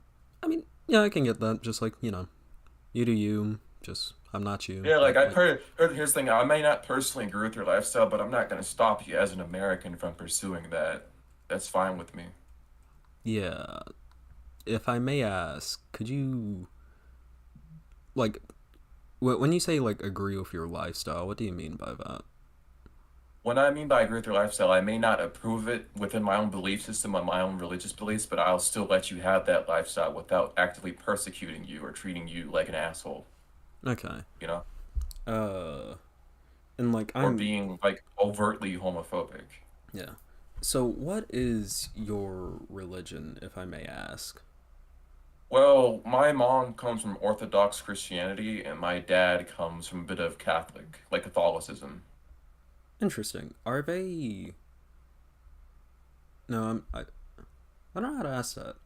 I mean, yeah, I can get that. Just like you do you. Just I'm not you. Yeah, like But I've like, here's the thing. I may not personally agree with your lifestyle, but I'm not gonna stop you as an American from pursuing that. That's fine with me. yeah. If I may ask, could you like when you say like agree with your lifestyle, what do you mean by that? What I mean by agree with your lifestyle, I may not approve it within my own belief system and my own religious beliefs, but I'll still let you have that lifestyle without actively persecuting you or treating you like an asshole, Okay. you know, Uh, and like or I'm being like overtly homophobic. yeah. So what is your religion, if I may ask? Well, my mom comes from Orthodox Christianity, and my dad comes from a bit of Catholic, like Catholicism. Interesting. Are they? No, I don't know how to ask that.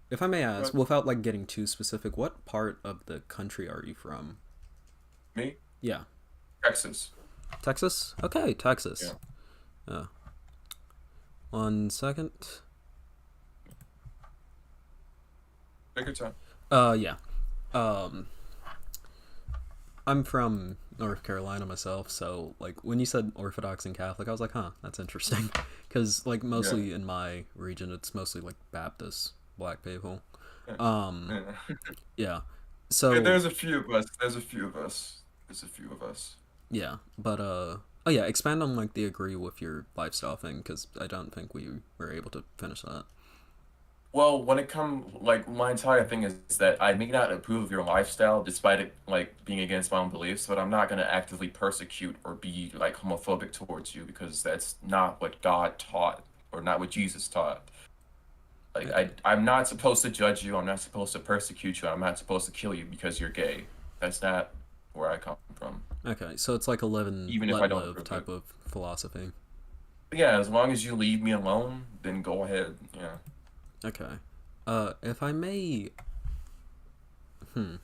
if I may ask, But without like getting too specific, what part of the country are you from? me, Yeah, Texas. Texas. Okay, Yeah. Texas. Uh, 1 second. Take your time. Yeah. Um, I'm from North Carolina myself, so like when you said Orthodox and Catholic, I was like, huh, that's interesting, because like Yeah. mostly in my region, it's mostly like Baptist black people. Yeah. Um, Yeah. yeah. So There's a few of us. There's a few of us. There's a few of us. yeah, but oh yeah, expand on like the agree with your lifestyle thing, because I don't think we were able to finish that. Well, when it comes, like, my entire thing is that I may not approve of your lifestyle despite it, like, being against my own beliefs, but I'm not going to actively persecute or be, like, homophobic towards you because that's not what God taught or not what Jesus taught. Like, Okay. I'm not supposed to judge you. I'm not supposed to persecute you. I'm not supposed to kill you because you're gay. That's not where I come from, Okay, so it's like a live and even if I let don't live approve it. type of philosophy. But yeah, as long as you leave me alone, then go ahead. Yeah. Okay. If I may, hmm.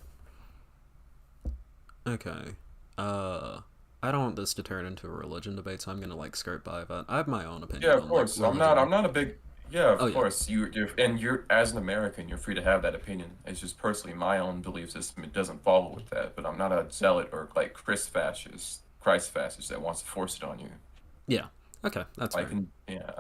Okay. Uh, I don't want this to turn into a religion debate, so I'm gonna like skirt by that. I have my own Yeah, opinion of on like course. religion. I'm not a big. Yeah, Oh of yeah, course. You're as an American, you're free to have that opinion. It's just personally my own belief system. It doesn't follow with that. But I'm not a zealot or like Christ fascist that wants to force it on you. yeah. Okay, that's fair.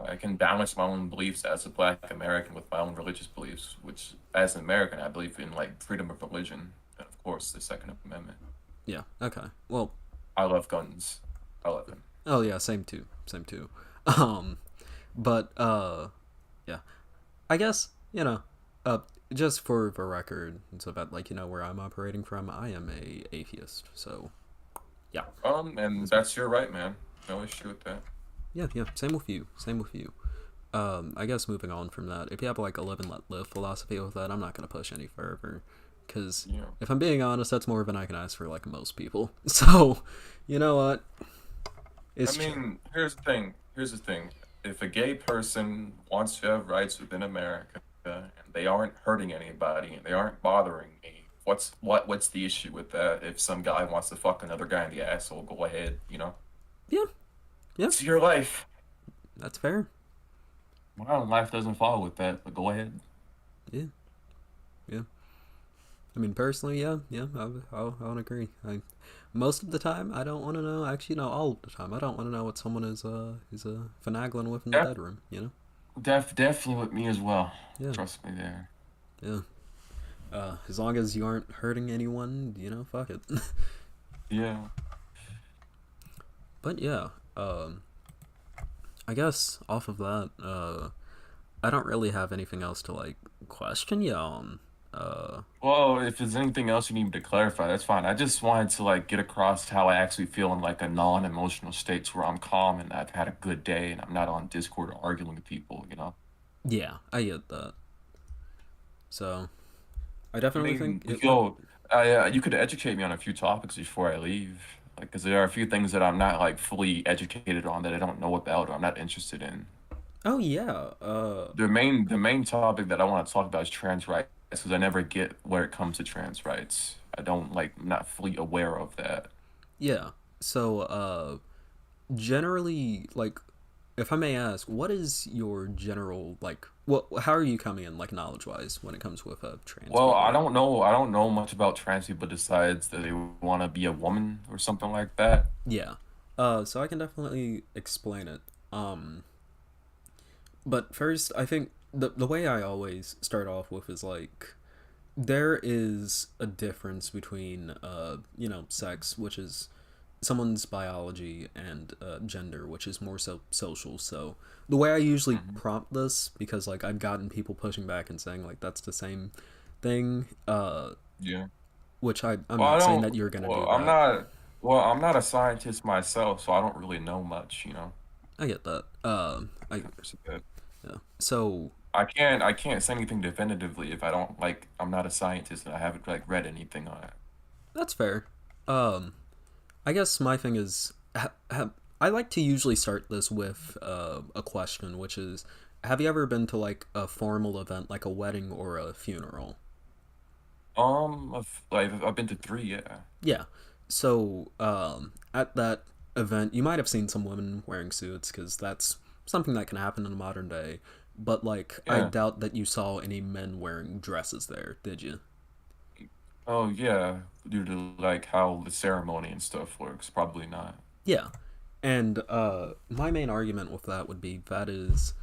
I can balance my own beliefs as a Black American with my own religious beliefs. Which, as an American, I believe in like freedom of religion and of course the Second Amendment. Yeah. Okay. Well. I love guns. I love them. Oh yeah. Same too. Same too. Um. But yeah. I guess uh, just for the record, so that like where I'm operating from, I am a atheist. So yeah, And that's me. that's your right, man. No issue with that. Yeah. Yeah. Same with you. Same with you. I guess moving on from that, if you have like a live and let live philosophy with that, I'm not gonna push any further, because You know. if I'm being honest, that's more than I can ask for like most people. So, you know what? I It's chill. mean, here's the thing. Here's the thing. If a gay person wants to have rights within America and they aren't hurting anybody and they aren't bothering me, what's the issue with that? If some guy wants to fuck another guy in the asshole, go ahead, you know? Yeah, yeah, It's your life. that's fair. My own life doesn't follow with that, but go ahead. Yeah, yeah. I mean, personally, yeah, yeah, I'll agree. Most of the time, I don't want to know. Actually, no, all of the time, I don't want to know what someone is finagling with in the Def, bedroom. definitely with me as well. Yeah, Trust me there. yeah. As long as you aren't hurting anyone, fuck it. Yeah. But yeah, I guess off of that, I don't really have anything else to like question you on. Well, if there's anything else you need me to clarify, that's fine. I just wanted to like get across how I actually feel in like a non-emotional state where I'm calm and I've had a good day and I'm not on Discord or arguing with people, you know? Yeah, I get that. So I I definitely think mean, it. you could educate me on a few topics before I leave. Like, because there are a few things that I'm not like fully educated on that I don't know about or I'm not interested in. Oh yeah. The main topic that I want to talk about is trans rights because I never get where it comes to trans rights. I don't like, I'm not fully aware of that. Yeah. So generally, like, if I may ask, what is your general like? What? How are you coming in like knowledge wise when it comes with trans Well, people? I don't know much about trans people besides that they want to be a woman or something like that. Yeah. So I can definitely explain it. Um, but first, I think the way I always start off with is like there is a difference between sex, which is someone's biology, and gender, which is more so social. So the way I usually Hmm. prompt this, because like I've gotten people pushing back and saying like that's the same thing, Yeah. which I'm Well, I not saying don't. that you're gonna do Well, I'm that. not. Well, I'm not a scientist myself, so I don't really know much. You know. I get that. I 100%. Yeah. So I can't say anything definitively if I don't like. I'm not a scientist and I haven't like read anything on it. that's fair. Um, I guess my thing is, I like to usually start this with a question, which is, have you ever been to like a formal event, like a wedding or a funeral? I've been to three, yeah. Yeah. So, at that event, you might have seen some women wearing suits because that's something that can happen in the modern day. But like, I Yeah. doubt that you saw any men wearing dresses there, did you? Oh, yeah. Due to like how the ceremony and stuff works, probably not. Yeah. And my main argument with that would be that is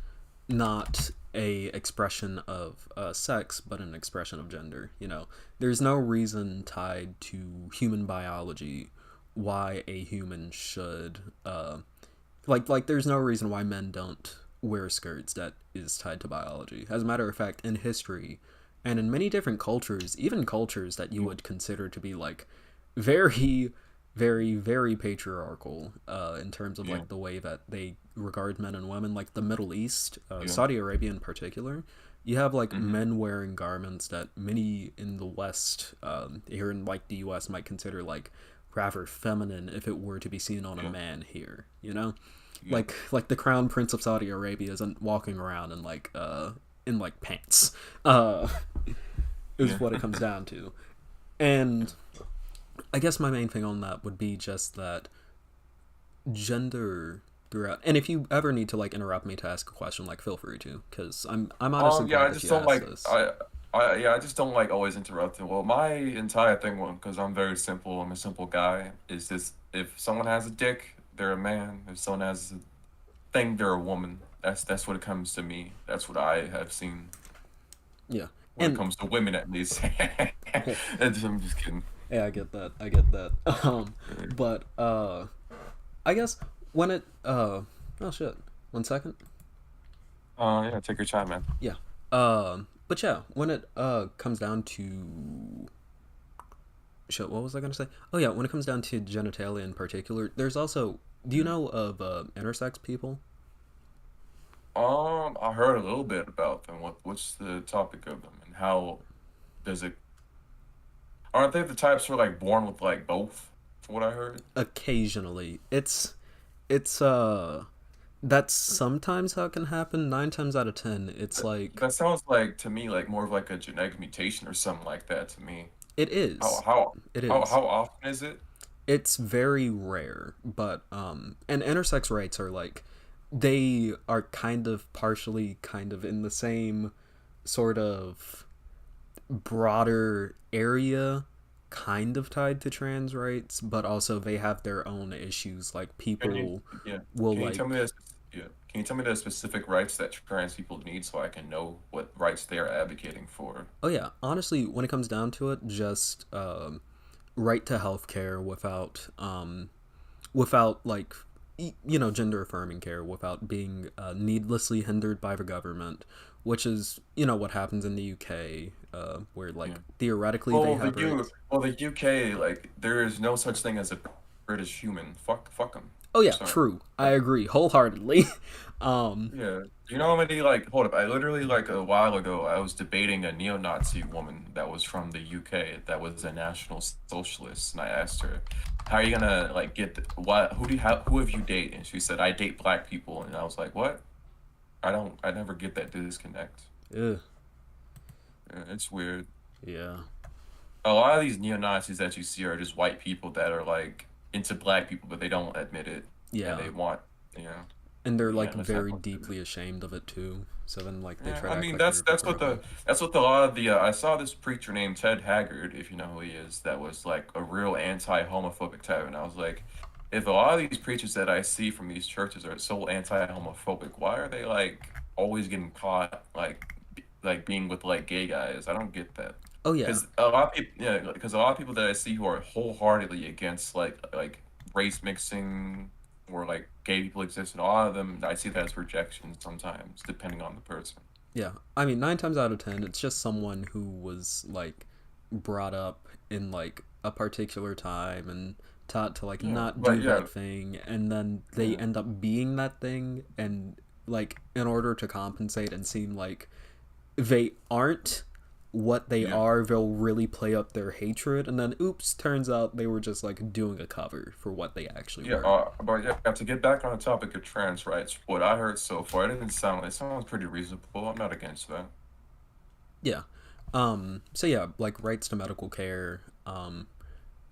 not a expression of sex, but an expression of gender. You know, there's no reason tied to human biology why a human should like. There's no reason why men don't wear skirts that is tied to biology. As a matter of fact, in history and in many different cultures, even cultures that you Yeah. would consider to be like very very patriarchal in terms of Yeah. like the way that they regard men and women, like the Middle East, Yeah. Saudi Arabia in particular. You have like Mm-hmm. men wearing garments that many in the West, here in like the US, might consider like rather feminine if it were to be seen on a Yeah. man here, you know? Yeah. Like the crown prince of Saudi Arabia isn't walking around in like pants. Is Yeah. what it comes down to. And I guess my main thing on that would be just that gender throughout. And if you ever need to like interrupt me to ask a question, like feel free to, because I'm honestly Yeah, glad I that just you don't asked like this. I just don't like always interrupting. Well, my entire thing, because I'm very simple, I'm a simple guy, is just if someone has a dick, they're a man. If someone has a thing, they're a woman. That's what it comes to me. That's what I have seen Yeah, when it and comes to women, at least. I'm just kidding. yeah, I get that. I get that. But I guess when it oh shit, 1 second. Yeah, take your time, man. Yeah. But yeah, when it comes down to shit, what was I gonna say? Oh yeah, when it comes down to genitalia in particular, there's also. Do you Mm. know of intersex people? I heard a little bit about them. What's the topic of them, and how does it? Aren't they the types who are like born with like both? From what I heard. Occasionally, it's that's sometimes how it can happen. 9 times out of 10, it's like That sounds like to me like more of like a genetic mutation or something like that to me. it How is. how It how is. how often is it? It's very rare, but and intersex rates are like they are kind of partially kind of in the same sort of broader area, kind of tied to trans rights, but also they have their own issues. Like Can you people yeah? will Can you tell me like. the yeah? Can you tell me the specific rights that trans people need so I can know what rights they are advocating for? Oh yeah, honestly, when it comes down to it, just right to healthcare without like gender affirming care without being needlessly hindered by the government, which is what happens in the UK, where Yeah. like theoretically they have rights. Well the UK like there is no such thing as a British human. Fuck them. Oh yeah, Sorry. true. I agree wholeheartedly. um, Yeah. Do you know how many like hold up, I literally like a while ago I was debating a neo-Nazi woman that was from the UK that was a national socialist and I asked her, "How are you gonna like get what who have you dated?" And she said, "I date black people." And I was like, "What? I never get that disconnect." ugh, Yeah, it's weird. yeah, A lot of these neo-Nazis that you see are just white people that are like into black people but they don't admit it and yeah, they want, you know, and they're like yeah, let's have very fun with it. deeply ashamed of it too. So then like they Yeah, try I to act mean like they're above it. that's what the, a lot of the I saw this preacher named Ted Haggard, if you know who he is, that was like a real anti-homophobic type, and I was like, if a lot of these preachers that I see from these churches are so anti-homophobic, why are they like always getting caught like being with like gay guys? I don't get that. Oh yeah, Because a lot of people, yeah, because a lot of people that I see who are wholeheartedly against like race mixing or like gay people exist, and a lot of them I see that as rejection sometimes, depending on the person. yeah. I mean, 9 times out of 10, it's just someone who was like brought up in like a particular time and taught to like Yeah, not but do yeah, that thing, and then they yeah, end up being that thing, and like in order to compensate and seem like they aren't, what they Yeah. are, they'll really play up their hatred, and then oops, turns out they were just like doing a cover for what they actually Yeah, were. but yeah, to get back on the topic of trans rights, what I heard so far, it sounds pretty reasonable. I'm not against that. Yeah. So yeah, like rights to medical care.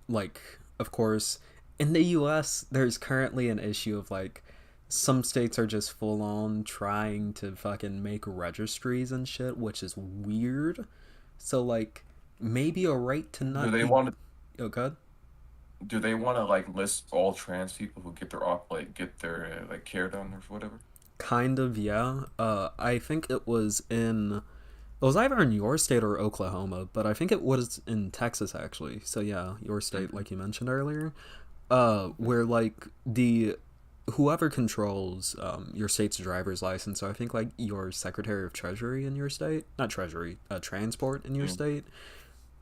Like of course, in the U.S., there's currently an issue of like some states are just full on trying to fucking make registries and shit, which is weird. So like maybe a right to Do not they be. want to Oh god. do they want to like list all trans people who get their get their like care done or whatever? Kind of, yeah. I think it was in. It was either in your state or Oklahoma, but I think it was in Texas actually. So yeah, your state, Hmm. like you mentioned earlier. Where Hmm. like the whoever controls your state's driver's license, so I think like your Secretary of Treasury in your state, not Treasury, transport in your Yeah. state,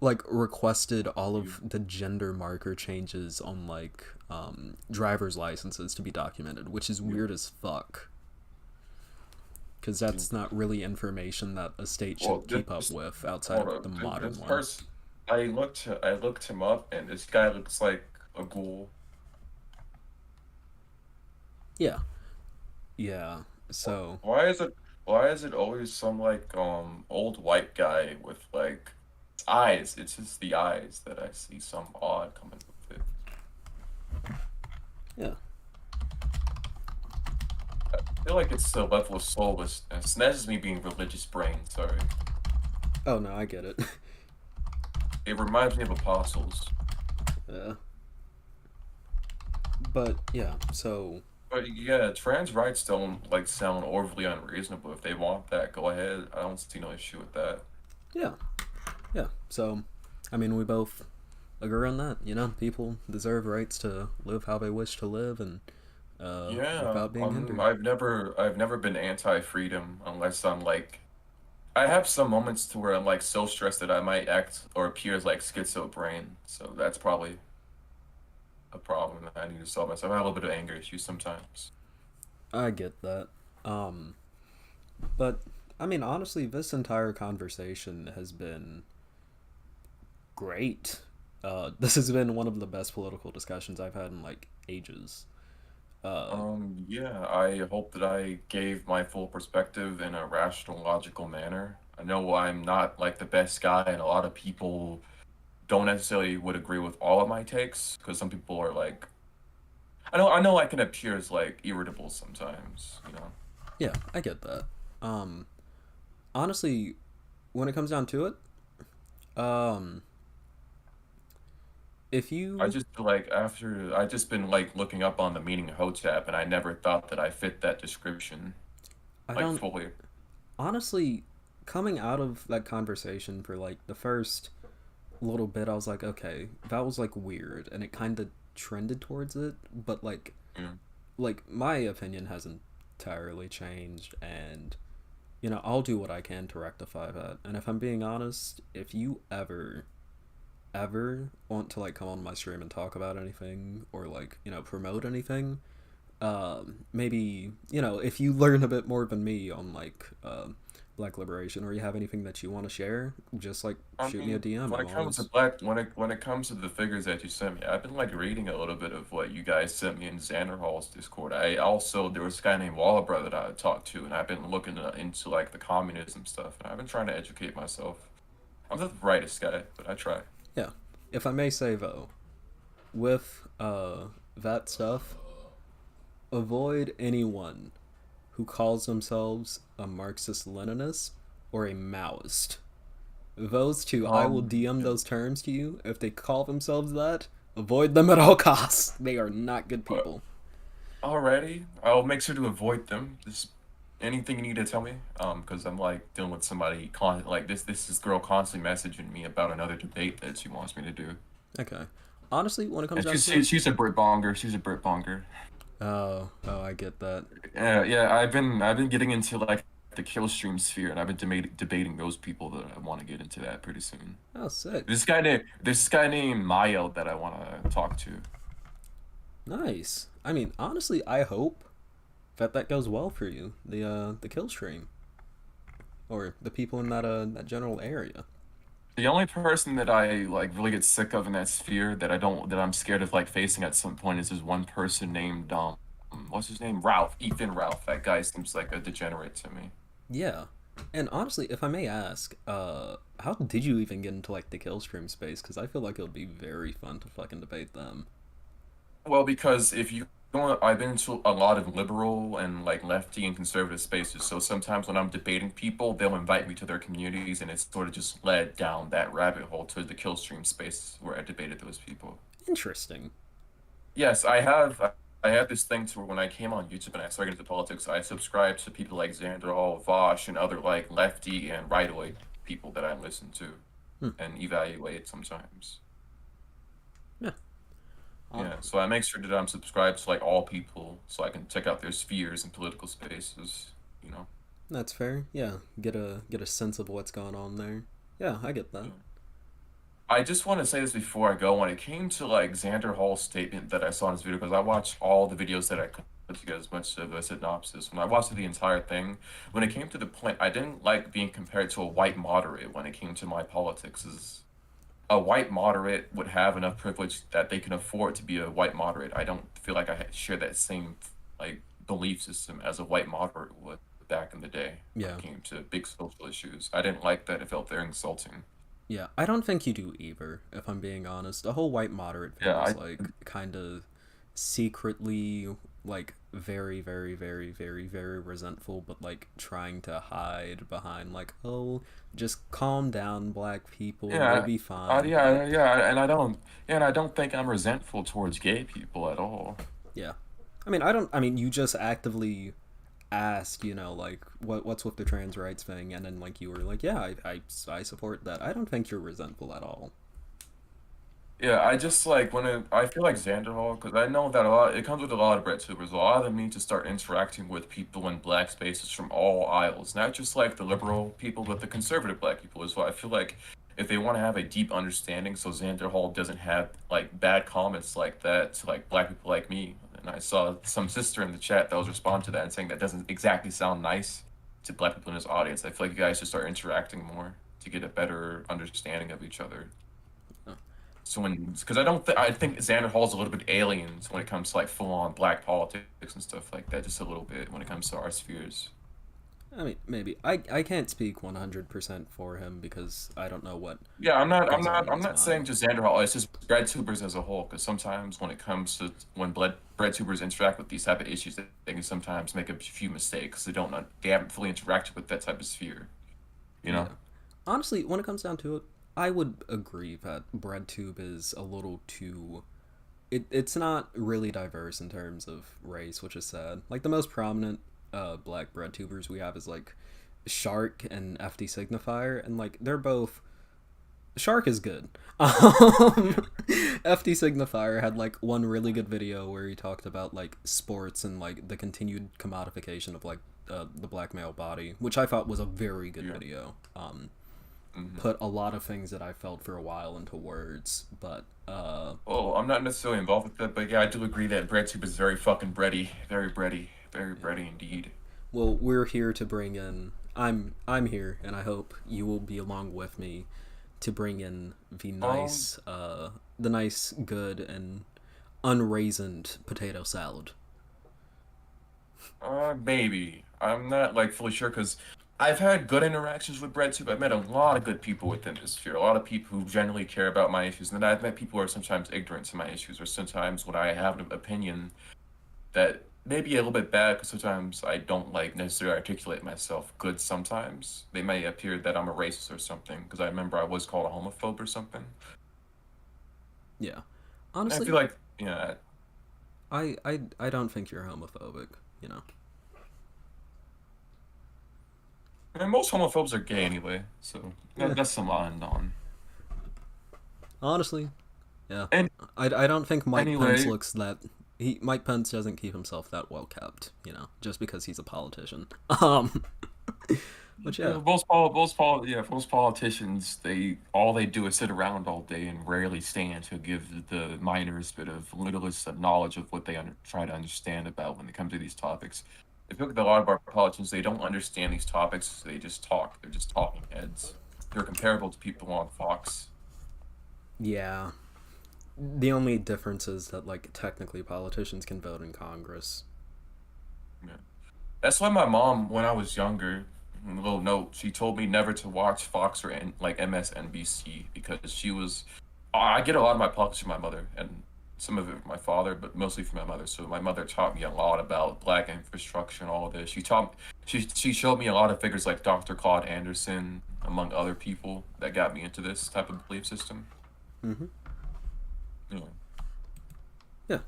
like requested all Yeah. of the gender marker changes on like driver's licenses to be documented, which is Yeah. weird as fuck. Because Yeah. that's not really information that a state Well, should keep up with outside hold of up. the modern This one. person, I looked him up, and this guy looks like a ghoul. Yeah, yeah. So Why is it why is it always some like old white guy with like eyes? It's just the eyes that I see some odd coming with it. yeah. I feel like it's a level of soullessness. And that's just me being religious brain, sorry. Oh no, I get it. It reminds me of apostles. Yeah. But yeah, so But yeah, trans rights don't like sound overly unreasonable. If they want that, go ahead. I don't see no issue with that. yeah, yeah. So I mean, we both agree on that. You know, people deserve rights to live how they wish to live and Yeah, without being hindered. I've never been anti-freedom unless I'm like I have some moments to where I'm like so stressed that I might act or appear as like schizo brain. So that's probably a problem that I need to solve myself. I have a little bit of anger issues sometimes. I get that. Um, but I mean, honestly, this entire conversation has been great. This has been one of the best political discussions I've had in like ages. Uh, Yeah, I hope that I gave my full perspective in a rational, logical manner. I know I'm not like the best guy, and a lot of people don't necessarily would agree with all of my takes because some people are like, I know I can appear as like irritable sometimes, you know. yeah, I get that. Um, honestly, when it comes down to it, um, if I you, just feel like after I just been like looking up on the meaning of Hotep, and I never thought that I fit that description I like don't fully. honestly, coming out of that conversation for like the first little bit, I was like, okay, that was like weird, and it kind of trended towards it, but Yeah. like my opinion hasn't entirely changed, and you know, I'll do what I can to rectify that. And if I'm being honest, if you ever want to like come on my stream and talk about anything or like you know promote anything, maybe you know if you learn a bit more than me on like Black Liberation or you have anything that you want to share, just like I shoot me a mean, DM. when I'm it comes to always black, when it comes to the figures that you sent me, I've been like reading a little bit of what you guys sent me in Xander Hall's Discord. I also there was a guy named Wallabra that I talked to, and I've been looking into like the communism stuff, and I've been trying to educate myself. I'm not the brightest guy, but I try. yeah. If I may say though, with that stuff, avoid anyone who calls themselves a Marxist Leninist or a Maoist. Those two, I will DM Yeah. those terms to you. If they call themselves that, avoid them at all costs. They are not good Uh, people. Alrighty, I'll make sure to avoid them. Just anything you need to tell me, because I'm like dealing with somebody like this girl constantly messaging me about another debate that she wants me to do. Okay. Honestly, when it comes And down to it, she's a Brit bonger. She's a Brit bonger. oh, I get that. Yeah. I've been getting into like the kill stream sphere, and I've been debating those people that I want to get into that pretty soon. Oh, sick. This guy named Mayo that I want to talk to. Nice. I mean, honestly, I hope that that goes well for you. The kill stream or the people in that that general area. The only person that I like really get sick of in that sphere that I'm scared of like facing at some point is this one person named what's his name? Ralph, Ethan Ralph. That guy seems like a degenerate to me. Yeah. And honestly, if I may ask, how did you even get into like the kill stream space? Because I feel like it would be very fun to fucking debate them. Well, because if you go, I've been to a lot of liberal and like lefty and conservative spaces. So sometimes when I'm debating people, they'll invite me to their communities, and it's sort of just led down that rabbit hole to the kill stream space where I debated those people. Interesting. Yes, I have. I had this thing to where when I came on YouTube and I started into politics, I subscribed to people like Xander Hall, Vosh, and other like lefty and rightoid people that I listen to Hmm. and evaluate sometimes. Yeah. Uh, Yeah, so I make sure that I'm subscribed to like all people so I can check out their spheres and political spaces, you know. that's fair. Yeah. Get a sense of what's going on there. Yeah, I get that. Yeah. I just want to say this before I go. When it came to like Xander Hall's statement that I saw in his video, because I watched all the videos that I could to get as much of a synopsis. When I watched the entire thing, when it came to the point, I didn't like being compared to a white moderate when it came to my politics. Is a white moderate would have enough privilege that they can afford to be a white moderate. I don't feel like share that same like belief system as a white moderate would back in the day when Yeah. it came to big social issues. I didn't like that. It felt very insulting. Yeah. I don't think you do either, if I'm being honest. The whole white moderate thing Yeah, is like kind of secretly like very very resentful, but like trying to hide behind like, oh, just calm down, black people, you'll yeah, be fine. and I don't think I'm resentful towards gay people at all. Yeah. I mean you just actively asked, like what's with the trans rights thing, and then like you were like, yeah, I support that. I don't think you're resentful at all. Yeah, I just like I feel like Xander Hall because I know that a lot it comes with a lot of Brett tubers. A lot of them need to start interacting with people in black spaces from all aisles, not just like the liberal people, but the conservative black people as well. I feel like if they want to have a deep understanding, so Xander Hall doesn't have like bad comments like that to like black people like me. And I saw some sister in the chat that was responding to that and saying that doesn't exactly sound nice to black people in his audience. I feel like you guys should start interacting more to get a better understanding of each other. So because I think Xander Hall's a little bit alien when it comes to like full on black politics and stuff like that, just a little bit when it comes to our spheres. I mean, maybe I can't speak 100% for him because I don't know what Yeah, goes on in I'm his not saying mind. just Xander Hall. It's just bread tubers as a whole. Because sometimes when it comes to when bread tubers interact with these type of issues, they can sometimes make a few mistakes. They haven't fully interacted with that type of sphere. You know? Yeah. Honestly, when it comes down to it, I would agree that BreadTube is a little too. It's not really diverse in terms of race, which is sad. Like the most prominent black BreadTubers we have is like Shark and FD Signifier, and like they're both. Shark is good. Yeah. FD Signifier had like one really good video where he talked about like sports and like the continued commodification of like the black male body, which I thought was a very good Yeah. video. Hmm. Put a lot of things that I felt for a while into words, but Well, I'm not necessarily involved with that, but yeah, I do agree that bread soup is very fucking bready, very bready, very yeah. bready indeed. Well, we're here to bring in. I'm here, and I hope you will be along with me to bring in Um, the nice, good, and unraisined potato salad. Maybe. I'm not like fully sure because I've had good interactions with BreadTube. I've met a lot of good people within this sphere. A lot of people who genuinely care about my issues. And then I've met people who are sometimes ignorant to my issues, or sometimes when I have an opinion that may be a little bit bad because sometimes I don't like necessarily articulate myself good sometimes. They may appear that I'm a racist or something because I remember I was called a homophobe or something. Yeah, And I honestly, feel like, yeah, I don't think you're homophobic. You know, and most homophobes are gay anyway, so yeah. that's some on. Honestly, yeah. And I don't think Mike Pence anyway, looks that. Mike Pence doesn't keep himself that well kept. Just because he's a politician. But yeah, yeah, most politicians all they do is sit around all day and rarely stand to give the minors bit of littlest of knowledge of what they try to understand about when it comes to these topics. If you look at a lot of our politicians, they don't understand these topics. They just talk. They're just talking heads. they're comparable to people on Fox. Yeah. The only difference is that, like, technically politicians can vote in Congress. Yeah. That's why my mom, when I was younger, a little note, she told me never to watch Fox or like MSNBC because she was. I get a lot of my politics from my mother and some of it from my father, but mostly from my mother. So my mother taught me a lot about black infrastructure and all of this. She showed me a lot of figures like Dr. Claude Anderson, among other people that got me into this type of belief system. Mm-hmm. Yeah. Yeah.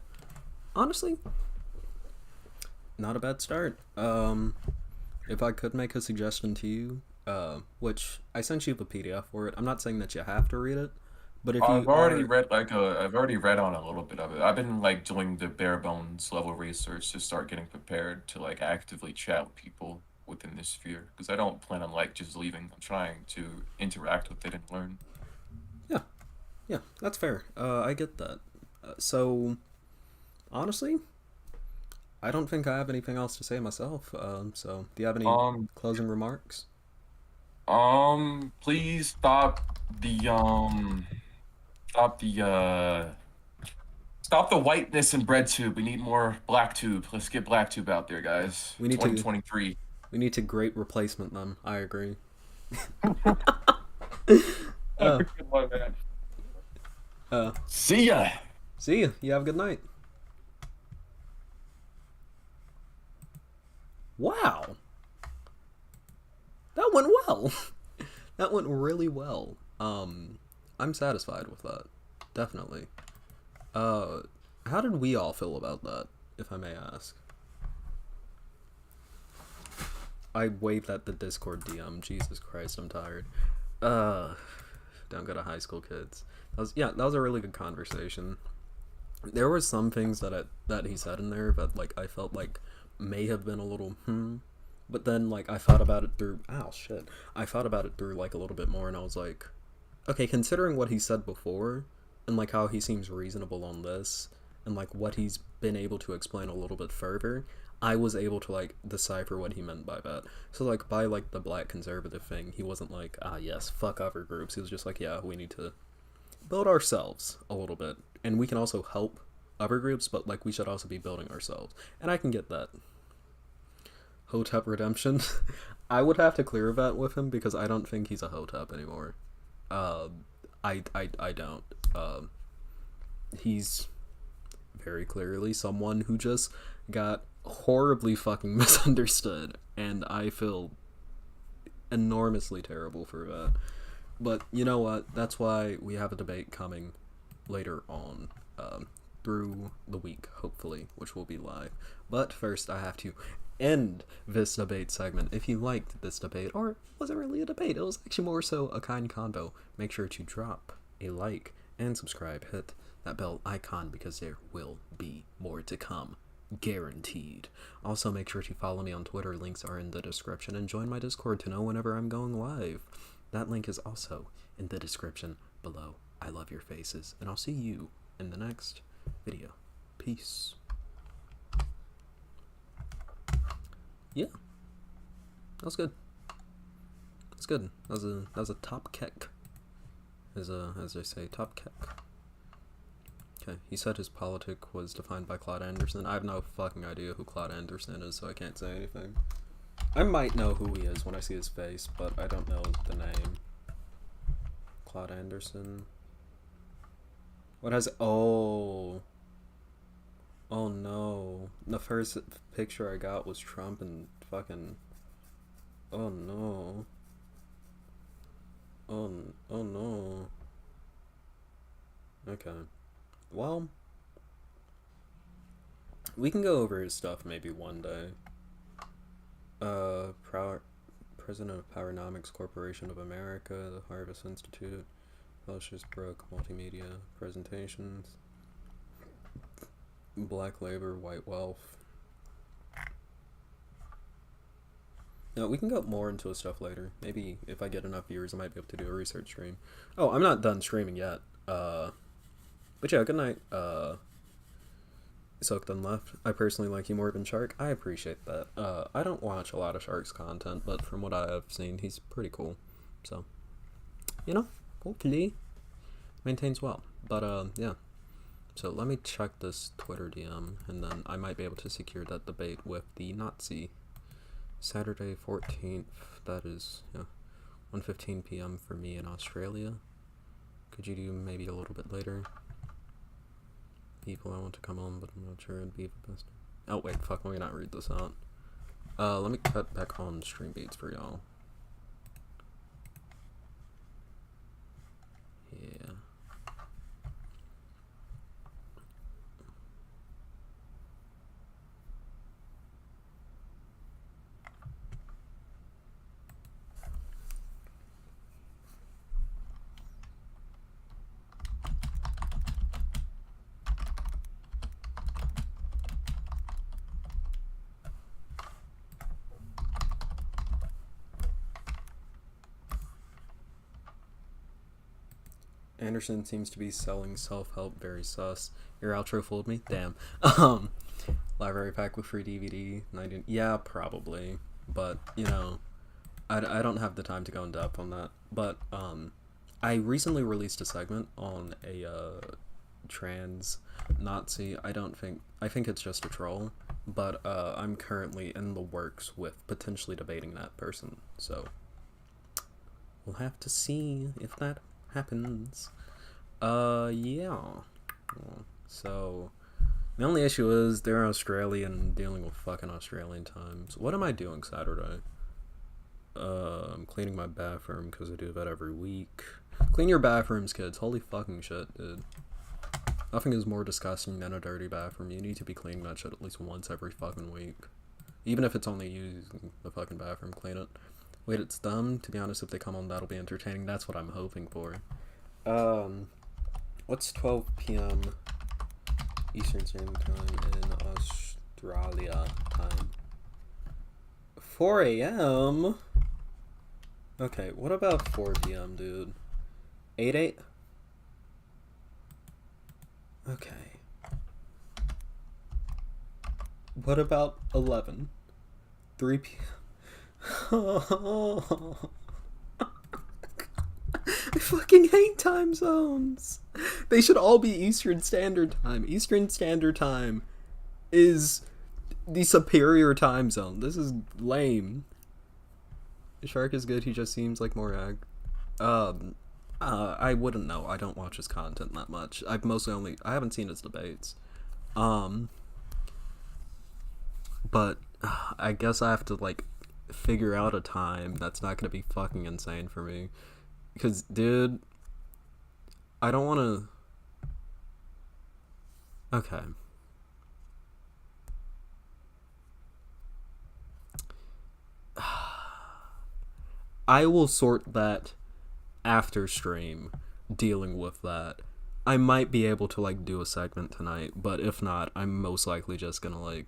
Honestly, not a bad start. If I could make a suggestion to you, which I sent you the PDF for it. I'm not saying that you have to read it, but if you are, I've already read on a little bit of it. I've been like doing the bare bones level research to start getting prepared to like actively chat with people within this sphere because I don't plan on like just leaving. I'm trying to interact with it and learn. yeah, yeah, that's fair. I get that. So honestly, I don't think I have anything else to say myself. So do you have any Um, closing remarks? please stop the stop the whiteness in bread tube. We need more black tube. Let's get black tube out there, guys. We need to 2023. we need to great replacement them. I agree. Have uh, a good one, man. uh, See ya. See you. You have a good night. Wow, that went well. That went really well. I'm satisfied with that. Definitely. Uh, how did we all feel about that, if I may ask? I waved at the Discord DM. Jesus Christ, I'm tired. Don't go to high school kids. That was a really good conversation. There were some things that he said in there that like I felt like may have been a little but then like I thought about it through. Oh shit! I thought about it through like a little bit more, and I was like, okay, considering what he said before, and like how he seems reasonable on this, and like what he's been able to explain a little bit further, I was able to like decipher what he meant by that. So like by like the black conservative thing, he wasn't like, ah yes, fuck other groups. He was just like, yeah, we need to build ourselves a little bit, and we can also help other groups, but like we should also be building ourselves, and I can get that. Hotep redemption. I would have to clear that with him because I don't think he's a Hotep anymore. I don't. He's very clearly someone who just got horribly fucking misunderstood, and I feel enormously terrible for that. But you know what? That's why we have a debate coming later on, through the week, hopefully, which will be live. But first, I have to end this debate segment. If you liked this debate, or it wasn't really a debate, it was actually more so a kind convo, make sure to drop a like and subscribe. Hit that bell icon because there will be more to come. Guaranteed. Also, make sure to follow me on Twitter. Links are in the description, and join my Discord to know whenever I'm going live. That link is also in the description below. I love your faces, and I'll see you in the next video. Peace. Yeah, that was good. That's good. That was a top kick. As they say, top kick. Okay, he said his politic was defined by Claude Anderson. I have no fucking idea who Claude Anderson is, so I can't say anything. I might know who he is when I see his face, but I don't know the name. Claude Anderson. What has... Oh no. The first picture I got was Trump and fucking... Oh no. Oh no. Okay. Well, we can go over his stuff maybe one day. President of Powernomics Corporation of America, the Harvest Institute, Fellowships Brook, Multimedia, Presentations, Black Labor, White Wealth. No, we can go more into his stuff later. Maybe if I get enough viewers, I might be able to do a research stream. Oh, I'm not done streaming yet. But yeah, good night. Soaked and left. I personally like you more than Shark. I appreciate that. I don't watch a lot of Shark's content, but from what I have seen, he's pretty cool. So, hopefully maintains well. But yeah. So let me check this Twitter DM, and then I might be able to secure that debate with the Nazi. Saturday 14th, that is 1:15 p.m. for me in Australia. Could you do maybe a little bit later? People I want to come on, but I'm not sure it'd be the best. Oh wait, fuck, let me not read this out. Let me cut back on stream beats for y'all. Yeah. Anderson seems to be selling self-help, very sus. Your outro fooled me? Damn. Library pack with free DVD. 90, yeah, probably. But, I don't have the time to go in depth on that. But, I recently released a segment on a, trans Nazi. I think it's just a troll. But, I'm currently in the works with potentially debating that person. So, we'll have to see if that happens. Yeah. So, the only issue is they're Australian, dealing with fucking Australian times. What am I doing Saturday? I'm cleaning my bathroom, because I do that every week. Clean your bathrooms, kids. Holy fucking shit, dude. Nothing is more disgusting than a dirty bathroom. You need to be cleaning that shit at least once every fucking week. Even if it's only using the fucking bathroom, clean it. Wait, it's them? To be honest, if they come on, that'll be entertaining. That's what I'm hoping for. What's 12 p.m. Eastern Standard Time in Australia time? 4 a.m.? Okay, what about 4 p.m., dude? 8? Okay. What about 11? 3 p.m.? I fucking hate time zones. They should all be Eastern Standard Time. Eastern Standard Time is the superior time zone. This is lame. Shark is good. He just seems like more I wouldn't know. I don't watch his content that much. I haven't seen his debates. But I guess I have to figure out a time that's not gonna be fucking insane for me. Because, dude, I don't want to... Okay. I will sort that after stream, dealing with that. I might be able to, do a segment tonight, but if not, I'm most likely just gonna,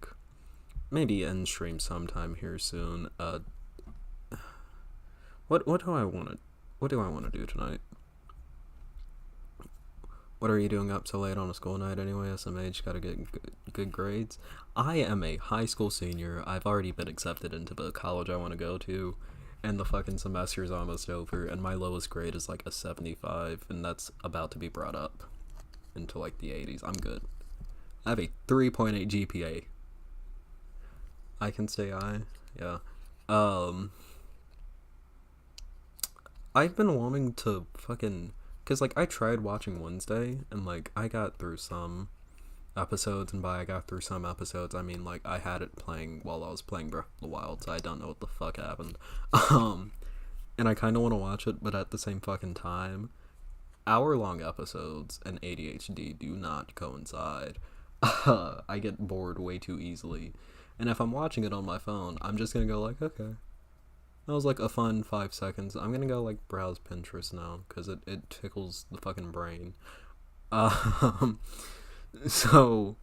maybe end stream sometime here soon. What do I want to do tonight? What are you doing up so late on a school night anyway? SMH, gotta get good grades. I am a high school senior. I've already been accepted into the college I want to go to, and the fucking semester is almost over, and my lowest grade is a 75, and that's about to be brought up into the 80s. I'm good. I have a 3.8 GPA. I can stay high. Yeah. I've been wanting to fucking... Because, I tried watching Wednesday, and, I got through some episodes, and by I got through some episodes, I mean, I had it playing while I was playing Breath of the Wild, so I don't know what the fuck happened. And I kind of want to watch it, but at the same fucking time, hour-long episodes and ADHD do not coincide. I get bored way too easily. And if I'm watching it on my phone, I'm just gonna go okay. That was a fun 5 seconds. I'm gonna go browse Pinterest now, because it tickles the fucking brain. So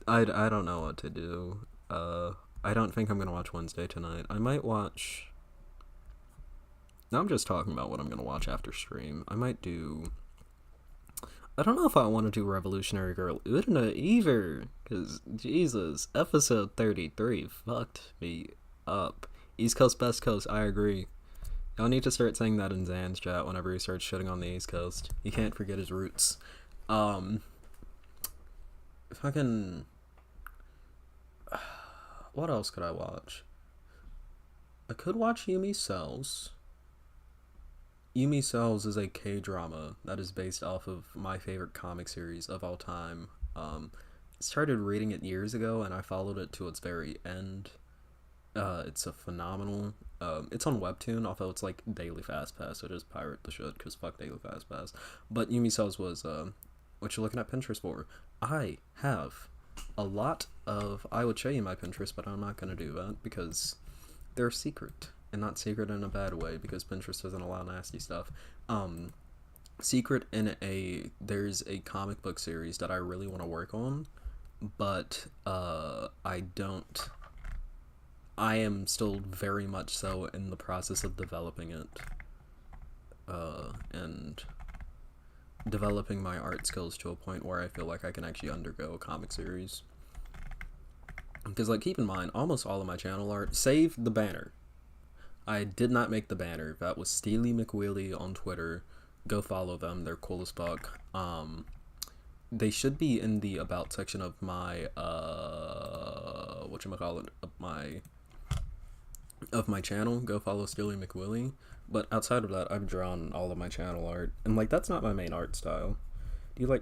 I don't know what to do. I don't think I'm gonna watch Wednesday tonight. I might watch... Now I'm just talking about what I'm gonna watch after stream. I might do... I don't know if I want to do Revolutionary Girl Udina either, because Jesus, episode 33 fucked me up. East Coast, Best Coast, I agree. Y'all need to start saying that in Zan's chat whenever he starts shitting on the East Coast. He can't forget his roots. Fucking... What else could I watch? I could watch Yumi Cells. Yumi Cells is a K-drama that is based off of my favorite comic series of all time. Started reading it years ago, and I followed it to its very end. It's a phenomenal... it's on Webtoon, although it's like Daily Fast Pass, so just pirate the shit, because fuck Daily Fast Pass. But Yumi Cells was, what you're looking at Pinterest for. I have a lot of... I would show you my Pinterest, but I'm not going to do that, because they're secret. And not secret in a bad way, because Pinterest doesn't allow nasty stuff. Secret in there's a comic book series that I really want to work on, but I don't... I am still very much so in the process of developing it, and developing my art skills to a point where I feel like I can actually undergo a comic series. Because, like, keep in mind, almost all of my channel art, save the banner. I did not make the banner. That was Steely McWheely on Twitter. Go follow them. They're cool as fuck. They should be in the about section of my, whatchamacallit, of my channel. Go follow Steely McWillie. But outside of that, I've drawn all of my channel art, and like that's not my main art style. Do you like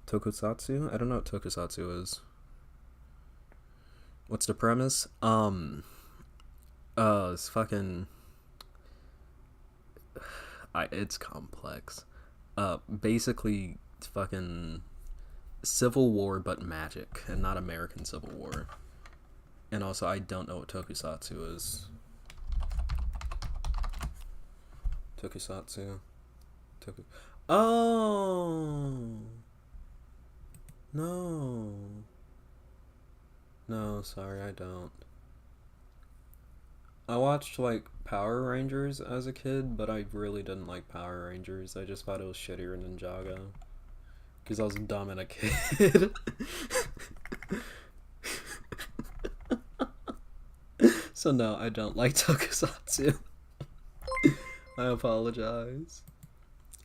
tokusatsu? I don't know what tokusatsu is. What's the premise? It's fucking... it's complex. Basically, it's fucking Civil War, but magic, and not American Civil War. And also, I don't know what tokusatsu is. Tokusatsu. Oh! No. No, sorry, I don't. I watched, like, Power Rangers as a kid, but I really didn't like Power Rangers. I just thought it was shittier than Ninjago. Because I was dumb and a kid. So no, I don't like tokusatsu. I apologize.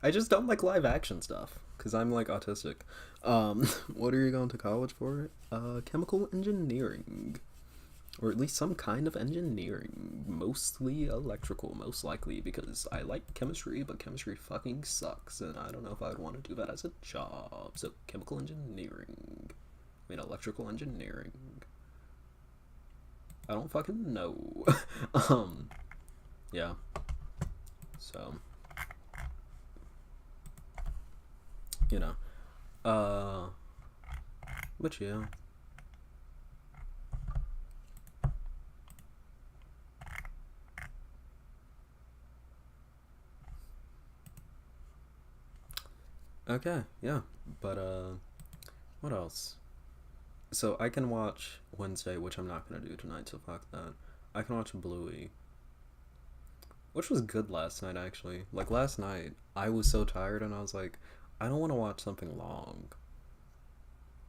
I just don't like live action stuff, because I'm, like, autistic. What are you going to college for? Chemical engineering. Or at least some kind of engineering. Mostly electrical, most likely, because I like chemistry, but chemistry fucking sucks, and I don't know if I would want to do that as a job. So, chemical engineering. I mean, electrical engineering. I don't fucking know. Yeah. So, you know. But yeah. Okay, yeah. But, what else? So, I can watch Wednesday, which I'm not gonna do tonight, so fuck that. I can watch Bluey, which was good last night, actually. Like, last night, I was so tired, and I was like, I don't want to watch something long.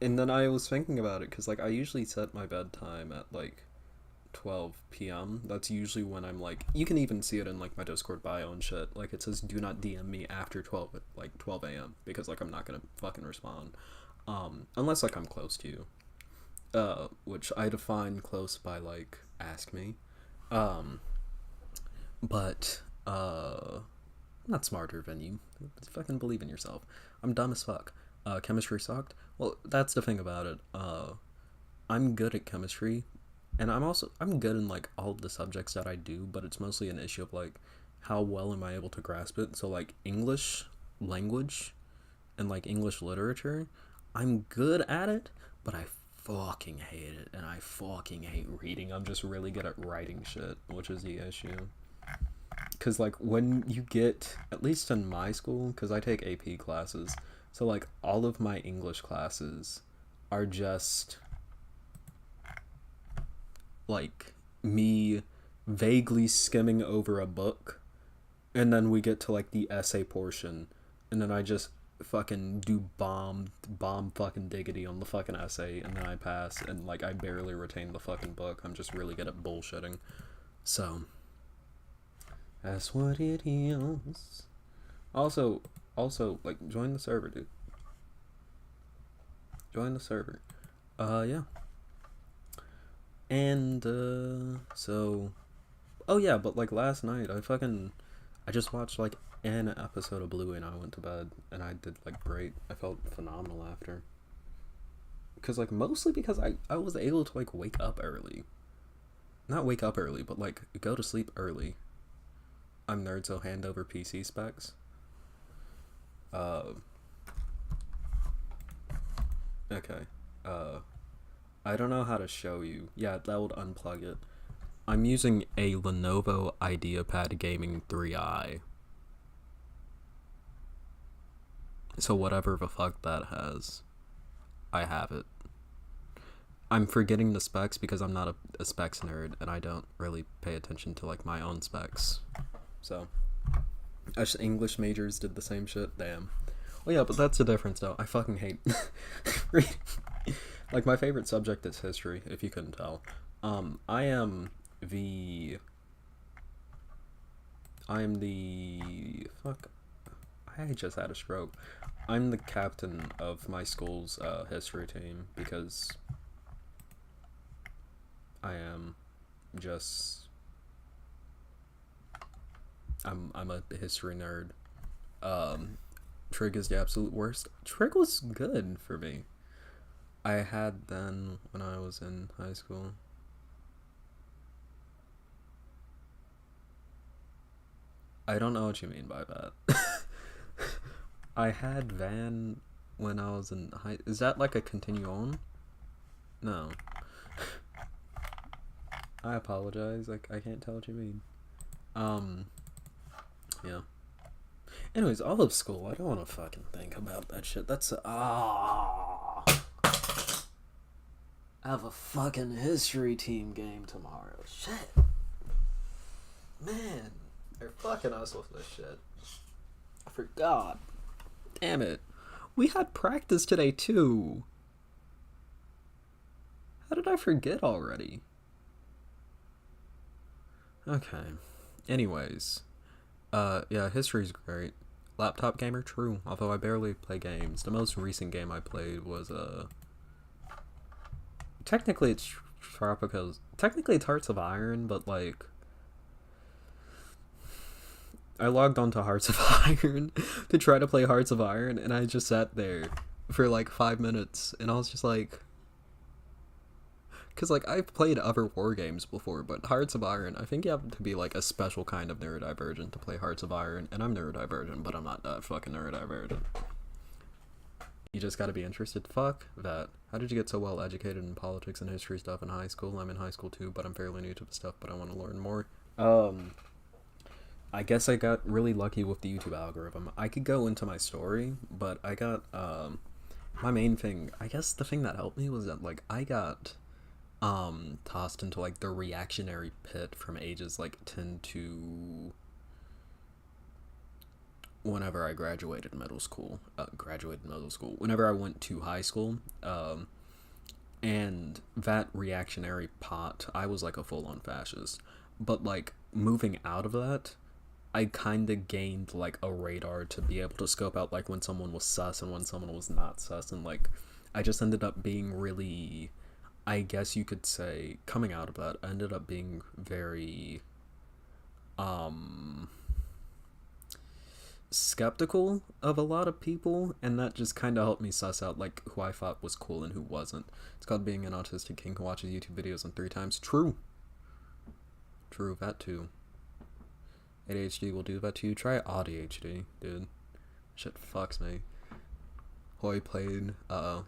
And then I was thinking about it, because, like, I usually set my bedtime at, like, 12 p.m. That's usually when I'm, like, you can even see it in, like, my Discord bio and shit. Like, it says, do not DM me after 12 a.m. because, like, I'm not gonna fucking respond. Unless, like, I'm close to you. Which I define close by, like, ask me. But, not smarter than you. Fucking believe in yourself. I'm dumb as fuck. Chemistry sucked? Well, that's the thing about it. I'm good at chemistry, and I'm good in, like, all of the subjects that I do, but it's mostly an issue of, like, how well am I able to grasp it? So, like, English language and, like, English literature, I'm good at it, but I fucking hate it, and I fucking hate reading. I'm just really good at writing shit, which is the issue. Because, like, when you get, at least in my school, because I take AP classes, so, like, all of my English classes are just, like, me vaguely skimming over a book, and then we get to, like, the essay portion, and then I just fucking do bomb fucking diggity on the fucking essay, and then I pass, and, like, I barely retain the fucking book. I'm just really good at bullshitting. So, That's what it is. Also, like, join the server, dude. Join the server. Yeah. And, so... Oh, yeah, but, like, last night, I just watched, like, an episode of Bluey and I went to bed, and I did, like, great. I felt phenomenal after. Because, like, mostly because I was able to, like, wake up early. Not wake up early, but, like, go to sleep early. I'm nerd, so hand over PC specs. Okay. I don't know how to show you. Yeah, that would unplug it. I'm using a Lenovo IdeaPad Gaming 3i. So whatever the fuck that has, I have it. I'm forgetting the specs because I'm not a specs nerd and I don't really pay attention to like my own specs. So, us English majors did the same shit. Damn. Well, yeah, but that's the difference, though. I fucking hate reading. Like, my favorite subject is history, if you couldn't tell. I am the... Fuck. I just had a stroke. I'm the captain of my school's history team because I am just... I'm a history nerd. Trig is the absolute worst. Trig was good for me. I had then when I was in high school. I don't know what you mean by that. I had Van when I was in high... Is that like a continue on? No. I apologize. Like, I can't tell what you mean. Yeah. Anyways, all of school, I don't want to fucking think about that shit. That's... I have a fucking history team game tomorrow. Shit. Man. They're fucking us with this shit. I forgot. Damn it. We had practice today, too. How did I forget already? Okay. Anyways. Yeah, history's great. Laptop gamer? True. Although I barely play games. The most recent game I played was, technically it's Tropico's... Technically it's Hearts of Iron, but, like... I logged onto Hearts of Iron to try to play Hearts of Iron, and I just sat there for, like, 5 minutes, and I was just like... Because, like, I've played other war games before, but Hearts of Iron, I think you have to be, like, a special kind of neurodivergent to play Hearts of Iron, and I'm neurodivergent, but I'm not that fucking neurodivergent. You just gotta be interested. Fuck that. How did you get so well educated in politics and history stuff in high school? I'm in high school too, but I'm fairly new to the stuff, but I want to learn more. I guess I got really lucky with the YouTube algorithm. I could go into my story, but I got, my main thing, I guess the thing that helped me was that, like, I got, tossed into, like, the reactionary pit from ages, like, 10 to whenever I graduated middle school, whenever I went to high school, and that reactionary pot, I was, like, a full-on fascist. But, like, moving out of that, I kind of gained, like, a radar to be able to scope out, like, when someone was sus and when someone was not sus, and, like, I just ended up being really, I guess you could say, coming out of that, I ended up being very, skeptical of a lot of people, and that just kind of helped me suss out, like, who I thought was cool and who wasn't. It's called being an autistic king who watches YouTube videos on 3 times. True, that too. ADHD will do that to you. Try ADHD, dude. Shit fucks me. Hoi played,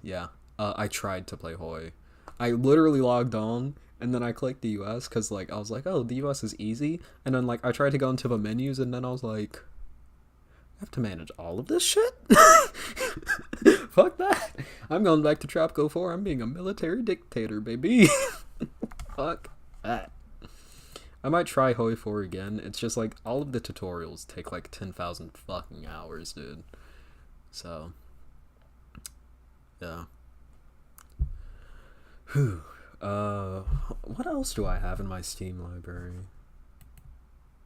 yeah. I tried to play Hoi. I literally logged on, and then I clicked the US, because, like, I was like, oh, the US is easy, and then, like, I tried to go into the menus, and then I was like, I have to manage all of this shit? Fuck that. I'm going back to Tropico 4. I'm being a military dictator, baby. Fuck that. I might try Hoi 4 again. It's just like all of the tutorials take like 10,000 fucking hours, dude. So, yeah. Whew. What else do I have in my Steam library?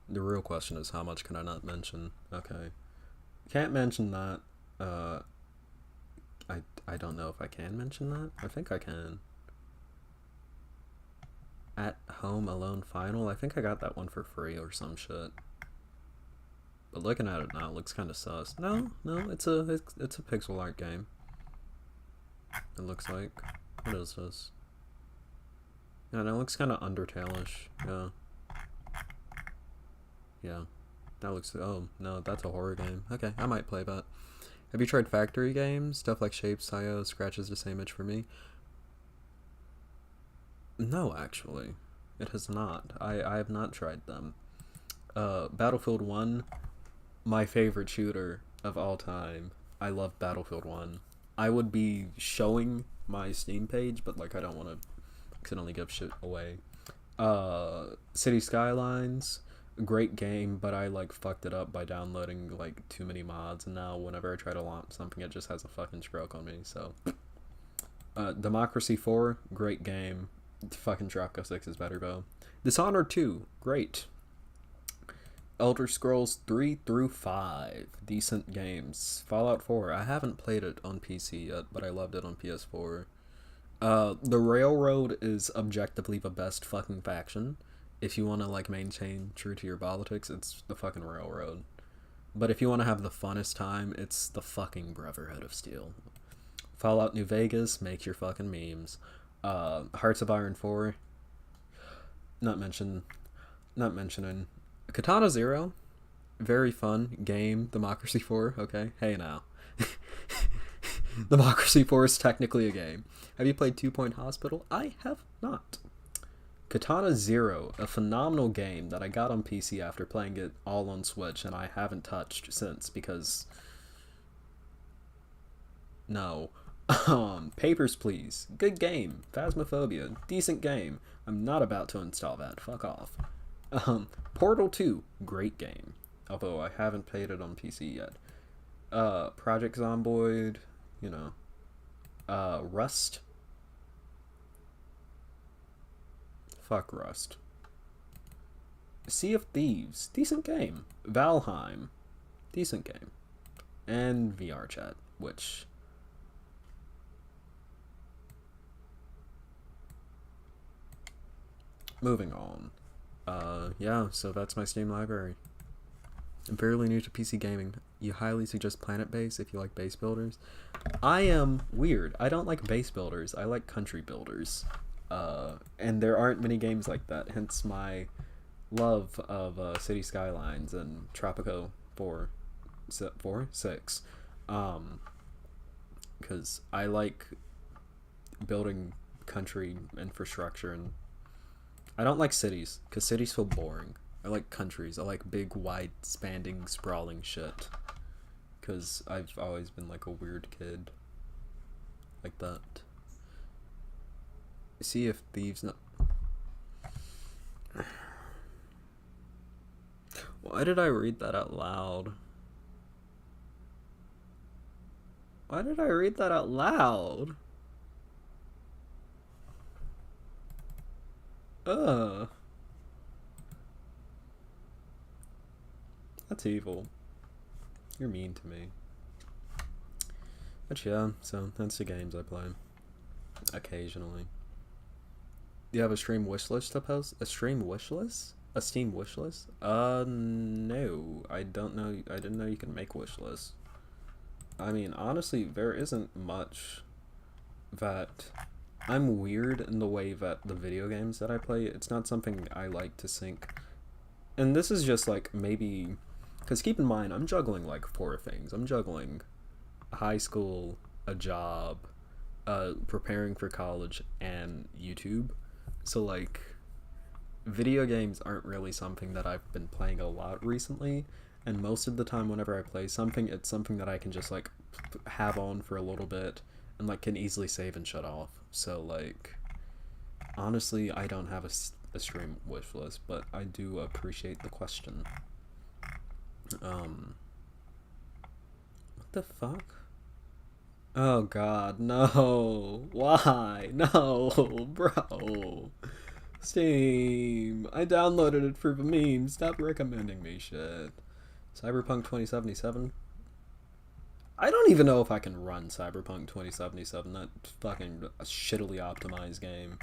The real question is how much can I not mention? Okay. Can't mention that. Uh, I don't know if I can mention that. I think I can. At Home Alone Final. I think I got that one for free or some shit. But looking at it now, it looks kind of sus. No, it's a pixel art game. It looks like. What is this? Yeah, that looks kind of Undertale-ish. Yeah. Yeah. That looks. Oh no, that's a horror game. Okay, I might play that. Have you tried factory games? Stuff like Shapes, IO, Scratches the same itch for me. No, actually, it has not. I have not tried them. Battlefield 1, my favorite shooter of all time. I love Battlefield 1. I would be showing my Steam page, but like I don't want to accidentally give shit away. City Skylines, great game, but I like fucked it up by downloading like too many mods, and now whenever I try to launch something, it just has a fucking stroke on me. So, Democracy 4, great game. Fucking Dropgo 6 is better though. Dishonored 2, great. Elder Scrolls 3 through 5, decent games. Fallout 4, I haven't played it on PC yet, but I loved it on PS4. The Railroad is objectively the best fucking faction. If you want to like maintain true to your politics, it's the fucking Railroad. But if you want to have the funnest time, it's the fucking Brotherhood of Steel. Fallout New Vegas, make your fucking memes. Hearts of Iron 4, not mentioning. Katana Zero, very fun game. Democracy 4, okay? Hey now. Democracy 4 is technically a game. Have you played 2 Point Hospital? I have not. Katana Zero, a phenomenal game that I got on PC after playing it all on Switch, and I haven't touched since because... No. Papers, Please. Good game. Phasmophobia. Decent game. I'm not about to install that. Fuck off. Portal 2. Great game. Although I haven't played it on PC yet. Project Zomboid. You know. Rust. Fuck Rust. Sea of Thieves. Decent game. Valheim. Decent game. And VR Chat, which... Moving on. Yeah, so that's my Steam library. I'm fairly new to PC gaming. You highly suggest Planet Base if you like base builders. I am weird. I don't like base builders. I like country builders. And there aren't many games like that, hence my love of City Skylines and Tropico 6. Because I like building country infrastructure, and I don't like cities, because cities feel boring. I like countries. I like big, wide, spanning, sprawling shit. Because I've always been like a weird kid. Like that. See if Thieves not... Why did I read that out loud? Why did I read that out loud? Ugh. That's evil. You're mean to me. But yeah, so that's the games I play. Occasionally. Do you have a stream wish list to post? A stream wish list? A Steam wish list? No. I don't know. I didn't know you can make wish lists. I mean, honestly, there isn't much that... I'm weird in the way that the video games that I play, it's not something I like to sync. And this is just like maybe... Because keep in mind, I'm juggling like 4 things. I'm juggling high school, a job, preparing for college, and YouTube. So like, video games aren't really something that I've been playing a lot recently. And most of the time whenever I play something, it's something that I can just like have on for a little bit and like can easily save and shut off. So like, honestly, I don't have a stream wish list, but I do appreciate the question. What the fuck? Oh god, no. Why? No, bro. Steam. I downloaded it for the meme. Stop recommending me shit. Cyberpunk 2077. I don't even know if I can run Cyberpunk 2077. That fucking shittily optimized game.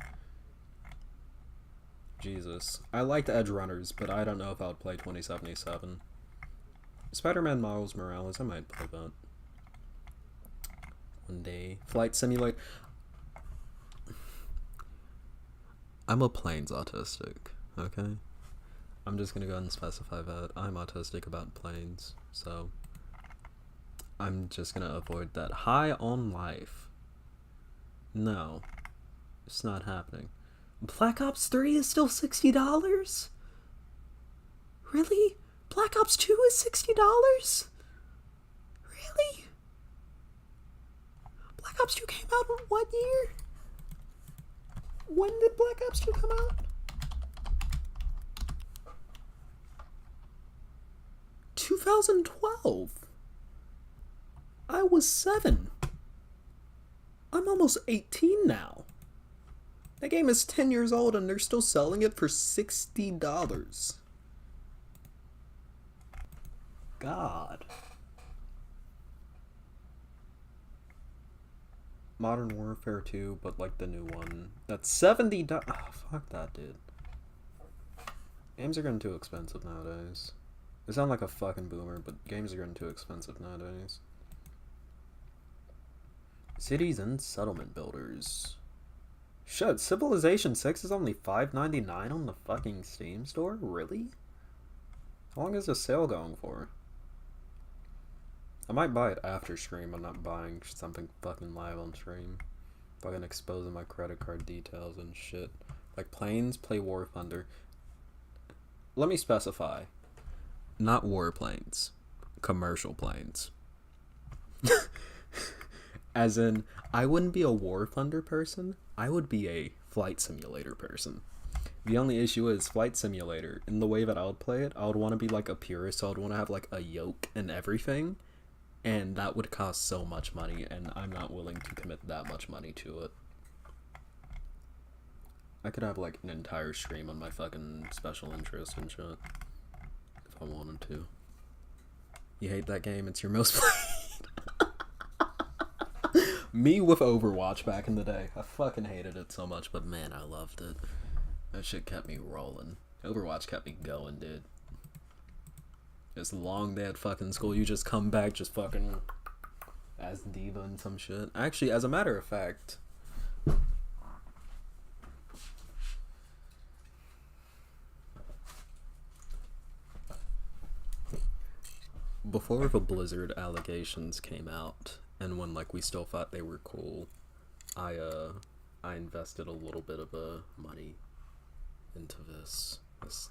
Jesus. I liked Edge Runners, but I don't know if I would play 2077. Spider-Man Miles Morales, I might play that. One day. Flight Simulator. I'm a planes autistic, okay? I'm just gonna go ahead and specify that. I'm autistic about planes, so I'm just gonna avoid that. High on life. No. It's not happening. Black Ops 3 is still $60? Really? Black Ops 2 is $60? Really? Black Ops 2 came out in what year? When did Black Ops 2 come out? 2012. I was 7. I'm almost 18 now. That game is 10 years old and they're still selling it for $60. God. Modern Warfare 2, but like the new one. That's $70. Oh, fuck that, dude. Games are getting too expensive nowadays. I sound like a fucking boomer, but games are getting too expensive nowadays. Cities and settlement builders. Shit, Civilization 6 is only $5.99 on the fucking Steam store? Really? How long is this sale going for? I might buy it after stream. I'm not buying something fucking live on stream. Fucking exposing my credit card details and shit. Like planes, play War Thunder. Let me specify. Not warplanes. Commercial planes. As in, I wouldn't be a War Thunder person. I would be a Flight Simulator person. The only issue is Flight Simulator. In the way that I would play it, I would want to be like a purist. So I would want to have like a yoke and everything. And that would cost so much money, and I'm not willing to commit that much money to it. I could have like an entire stream on my fucking special interest and shit. If I wanted to. You hate that game? It's your most played. Me with Overwatch back in the day. I fucking hated it so much, but man, I loved it. That shit kept me rolling. Overwatch kept me going, dude. It's a long day at fucking school. You just come back just fucking as diva and some shit. Actually, as a matter of fact, before the Blizzard allegations came out, and when like we still thought they were cool, I invested a little bit of money into this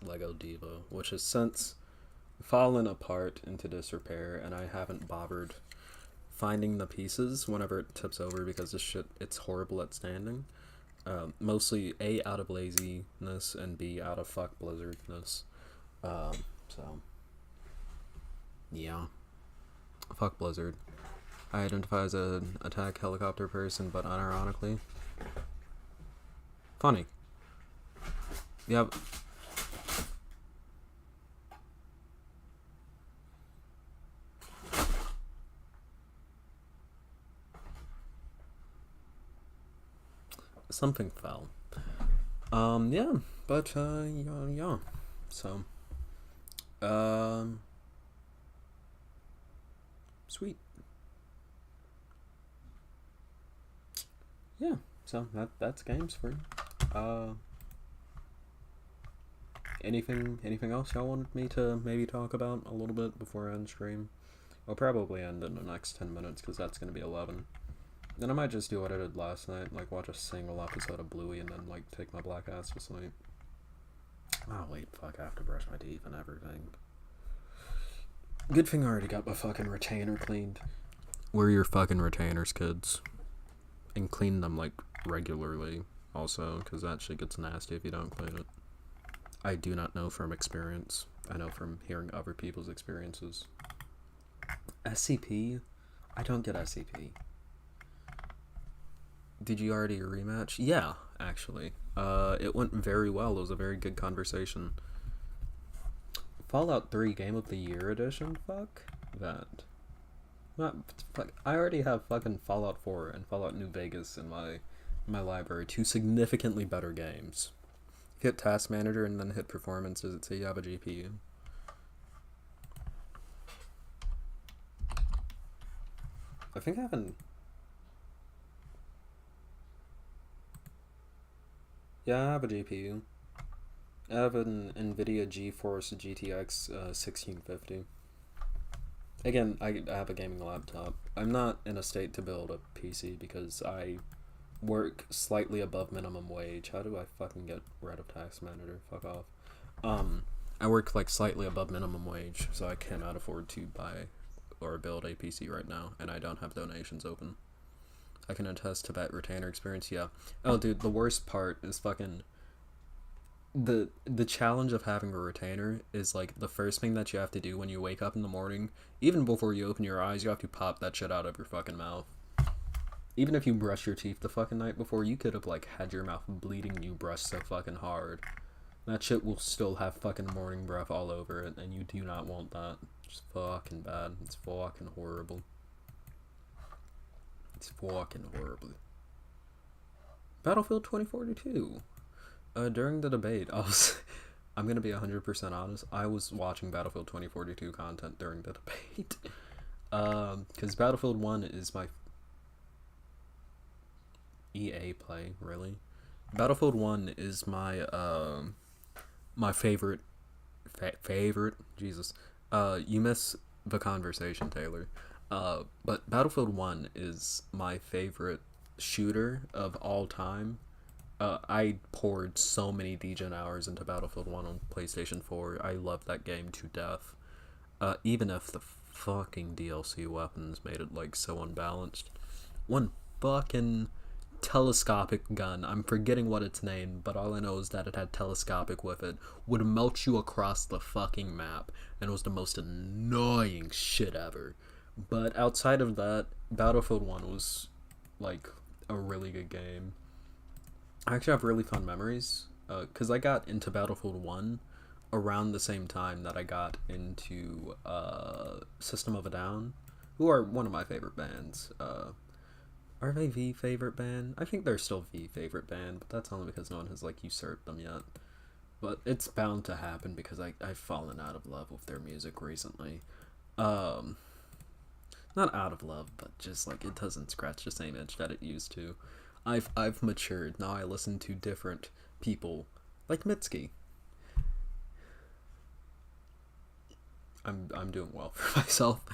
Lego Diva, which has since fallen apart into disrepair, and I haven't bothered finding the pieces whenever it tips over because this shit, it's horrible at standing. Mostly A, out of laziness, and B, out of fuck Blizzardness. So yeah, fuck Blizzard. I identify as an attack helicopter person, but unironically funny. Yeah. Something fell. Yeah, but, yeah, so, sweet. Yeah, so, that's games for you. Anything else y'all wanted me to maybe talk about a little bit before I end stream? I'll probably end in the next 10 minutes, because that's gonna be 11. Then I might just do what I did last night, like watch a single episode of Bluey and then like take my black ass to sleep. Oh wait, fuck, I have to brush my teeth and everything. Good thing I already got my fucking retainer cleaned. Wear your fucking retainers, kids. And clean them like regularly also, because that shit gets nasty if you don't clean it. I do not know from experience. I know from hearing other people's experiences. SCP? I don't get SCP. Did you already rematch? Yeah, actually. It went very well. It was a very good conversation. Fallout 3 Game of the Year edition? Fuck that. Not, fuck, I already have fucking Fallout 4 and Fallout New Vegas in my library. Two significantly better games. Hit Task Manager and then hit Performance. Does it say you have a GPU? I think I haven't... Yeah, I have a GPU. I have an NVIDIA GeForce GTX 1650. Again, I have a gaming laptop. I'm not in a state to build a PC because I work slightly above minimum wage. How do I fucking get rid of Task Manager? Fuck off. I work like slightly above minimum wage, so I cannot afford to buy or build a PC right now, and I don't have donations open. I can attest to that retainer experience, yeah. Oh, dude, the worst part is fucking... The challenge of having a retainer is, like, the first thing that you have to do when you wake up in the morning, even before you open your eyes, you have to pop that shit out of your fucking mouth. Even if you brush your teeth the fucking night before, you could have, like, had your mouth bleeding and you brushed so fucking hard. That shit will still have fucking morning breath all over it, and you do not want that. It's fucking bad. It's fucking horrible. It's fucking horrible. Battlefield 2042. During the debate, I'm gonna be 100% honest, I was watching Battlefield 2042 content during the debate. Because Battlefield 1 is my... EA play, really? Battlefield 1 is my, my favorite... favorite? Jesus. You miss the conversation, Taylor. But Battlefield 1 is my favorite shooter of all time. I poured so many degen hours into Battlefield 1 on PlayStation 4. I love that game to death. Even if the fucking DLC weapons made it, like, so unbalanced. One fucking telescopic gun, I'm forgetting what it's named, but all I know is that it had telescopic with it, would melt you across the fucking map, and it was the most annoying shit ever. But outside of that, Battlefield 1 was, like, a really good game. I actually have really fun memories, because I got into Battlefield 1 around the same time that I got into System of a Down, who are one of my favorite bands. Are they the favorite band? I think they're still the favorite band, but that's only because no one has, like, usurped them yet. But it's bound to happen because I've fallen out of love with their music recently. Not out of love, but just, like, it doesn't scratch the same itch that it used to. I've matured. Now I listen to different people, like Mitski. I'm doing well for myself.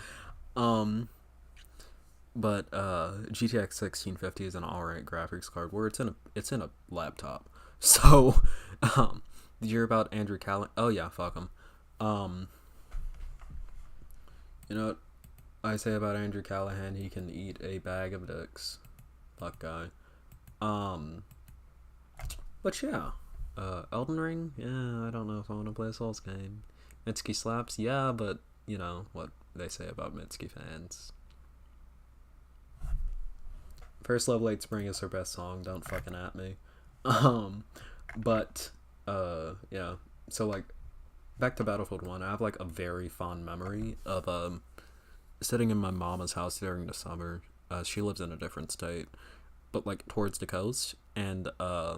But GTX 1650 is an alright graphics card where it's in a laptop. So, did you hear about Andrew Callahan? Oh yeah, fuck him. You know what I say about Andrew Callahan? He can eat a bag of dicks. Fuck guy. But yeah, Elden Ring. Yeah, I don't know if I want to play a Souls game. Mitski slaps. Yeah, but you know what they say about Mitski fans. First Love Late Spring is her best song, don't fucking at me. But, yeah. So, like, back to Battlefield 1, I have, like, a very fond memory of, sitting in my mama's house during the summer. She lives in a different state, but, like, towards the coast. And, I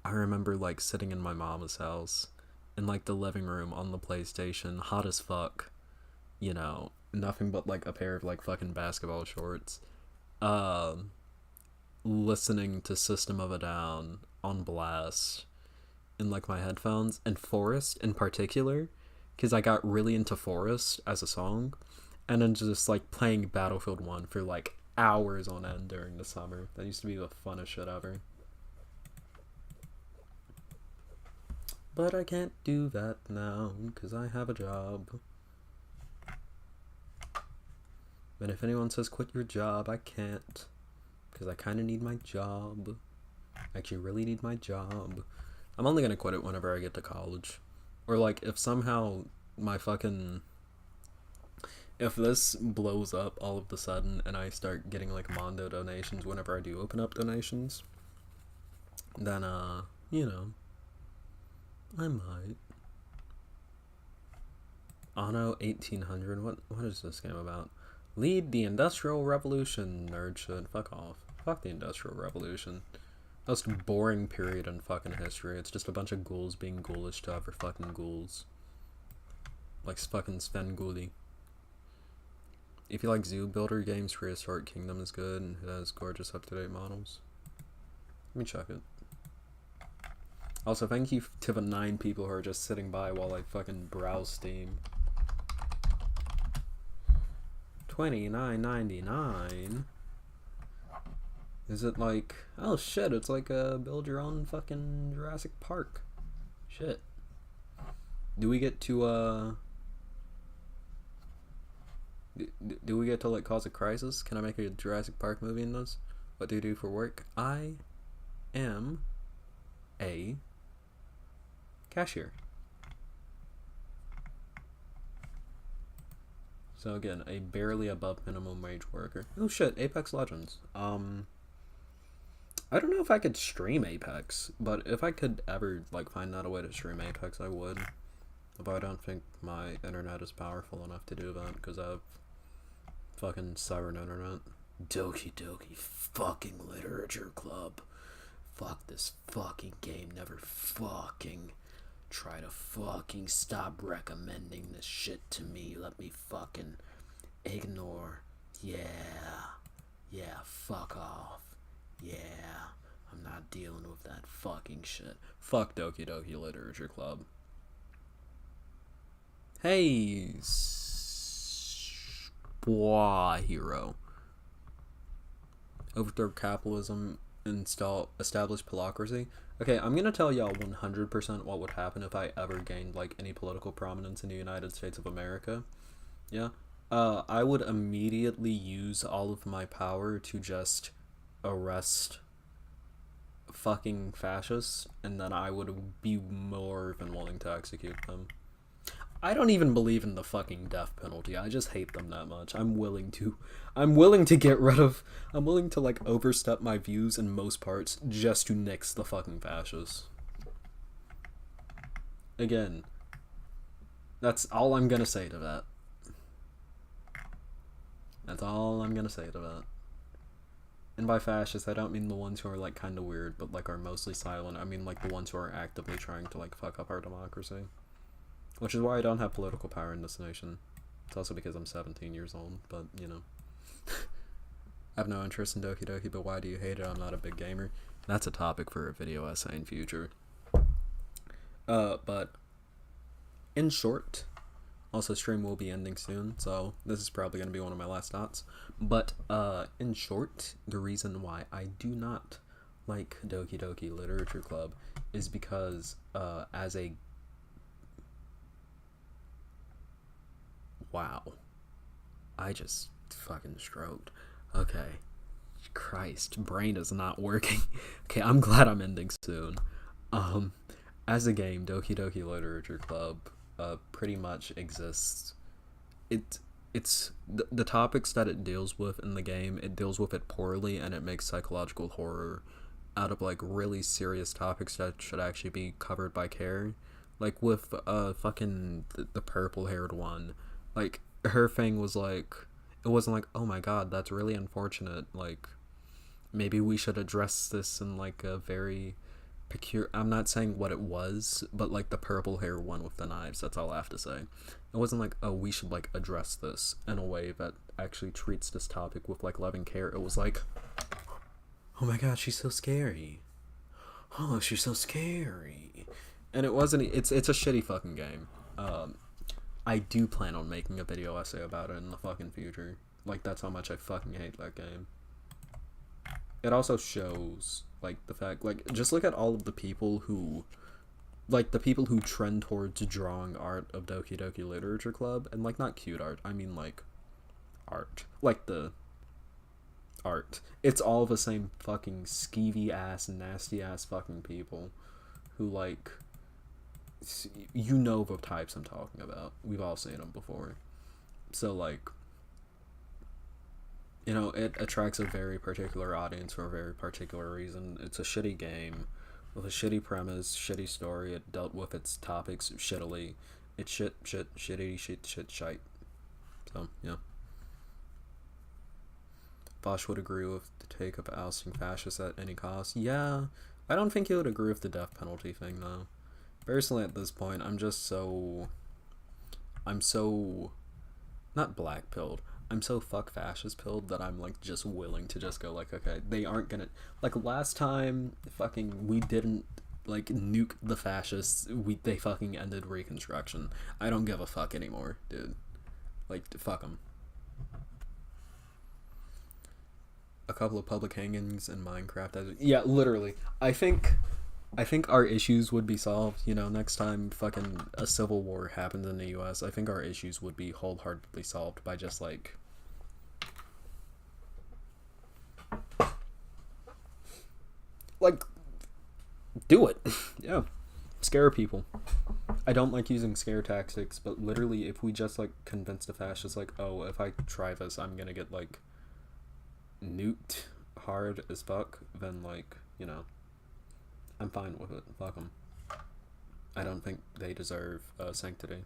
remember, like, sitting in my mama's house in, like, the living room on the PlayStation, hot as fuck. You know, nothing but, like, a pair of, like, fucking basketball shorts. Listening to System of a Down on blast in, like, my headphones, and Forest in particular, because I got really into Forest as a song, and then just, like, playing Battlefield 1 for, like, hours on end during the summer. That used to be the funnest shit ever. But I can't do that now, because I have a job. And if anyone says quit your job, I can't. Because I kind of need my job. I actually really need my job. I'm only going to quit it whenever I get to college. Or, like, if somehow my fucking... If this blows up all of a sudden and I start getting, like, Mondo donations whenever I do open up donations, then, you know, I might. Anno 1800. What is this game about? Lead the Industrial Revolution. Nerd shit. Fuck off. Fuck the Industrial Revolution. Most boring period in fucking history. It's just a bunch of ghouls being ghoulish to other fucking ghouls. Like fucking Sven Ghoulie. If you like Zoo Builder games, Prehistoric Kingdom is good and it has gorgeous up-to-date models. Let me check it. Also, thank you to the 9 people who are just sitting by while I fucking browse Steam. $29.99. Is it like, oh shit, it's like a build your own fucking Jurassic Park. Shit. Do we get to do we get to like cause a crisis? Can I make a Jurassic Park movie in this? What do you do for work? I am a cashier. So again, a barely above minimum wage worker. Oh shit, Apex Legends. I don't know if I could stream Apex, but if I could ever like find out a way to stream Apex, I would. But I don't think my internet is powerful enough to do that because I have fucking stubborn internet. Doki Doki fucking literature club. Fuck this fucking game. Never fucking try to fucking stop recommending this shit to me. Let me fucking ignore. Yeah, fuck off. Yeah, I'm not dealing with that fucking shit. Fuck Doki Doki Literature Club. Hey, hero. Overthrow capitalism, establish plutocracy. Okay, I'm gonna tell y'all 100% what would happen if I ever gained like any political prominence in the United States of America. Yeah, I would immediately use all of my power to just arrest fucking fascists, and then I would be more than willing to execute them. I don't even believe in the fucking death penalty. I just hate them that much. I'm willing to like overstep my views in most parts just to nix the fucking fascists. Again, that's all I'm gonna say to that. That's all I'm gonna say to that. And by fascists, I don't mean the ones who are like kind of weird, but like are mostly silent. I mean like the ones who are actively trying to like fuck up our democracy. Which is why I don't have political power in this nation. It's also because I'm 17 years old, but you know. I have no interest in Doki Doki, but why do you hate it? I'm not a big gamer. That's a topic for a video essay in future. But in short, also stream will be ending soon, so this is probably going to be one of my last thoughts. But in short, the reason why I do not like Doki Doki Literature Club is because as a... Wow. I just fucking stroked. Okay. Christ, brain is not working. Okay, I'm glad I'm ending soon. As a game, Doki Doki Literature Club pretty much exists. It's the topics that it deals with in the game, it deals with it poorly, and it makes psychological horror out of like really serious topics that should actually be covered by care. Like with fucking the purple haired one. Like her thing was like, it wasn't like, oh my god, that's really unfortunate, like maybe we should address this in like a very peculiar... I'm not saying what it was, but like the purple hair one with the knives, that's all I have to say. It wasn't like, oh, we should like address this in a way that actually treats this topic with like loving care. It was like, oh my god, she's so scary. Oh, she's so scary. And it wasn't... It's a shitty fucking game. I do plan on making a video essay about it in the fucking future. Like, that's how much I fucking hate that game. It also shows, like, the fact, like, just look at all of the people who, like, the people who trend towards drawing art of Doki Doki Literature Club, and, like, not cute art, I mean, like, art. Like, the art. It's all the same fucking skeevy-ass, nasty-ass fucking people who, like... You know the types I'm talking about. We've all seen them before. So, like, it attracts a very particular audience for a very particular reason. It's a shitty game, with a shitty premise, shitty story. It dealt with its topics shittily. It's shitty, shite. So, yeah. Bosch would agree with the take of ousting fascists at any cost. Yeah, I don't think he would agree with the death penalty thing, though. Personally, at this point, I'm so not black pilled. I'm so fuck fascist pilled that I'm like just willing to just go like, okay, they aren't gonna, like last time fucking we didn't like nuke the fascists. They fucking ended Reconstruction. I don't give a fuck anymore, dude. Like fuck them. A couple of public hangings in Minecraft. Yeah, literally. I think our issues would be solved. You know, next time fucking a civil war happens in the U.S., I think our issues would be wholeheartedly solved by just like do it. Yeah, scare people. I don't like using scare tactics, but literally, if we just like convince the fascists, like, oh, if I try this, I'm gonna get like nuked hard as fuck, then like, you know, I'm fine with it. Fuck them. I don't think they deserve sanctity.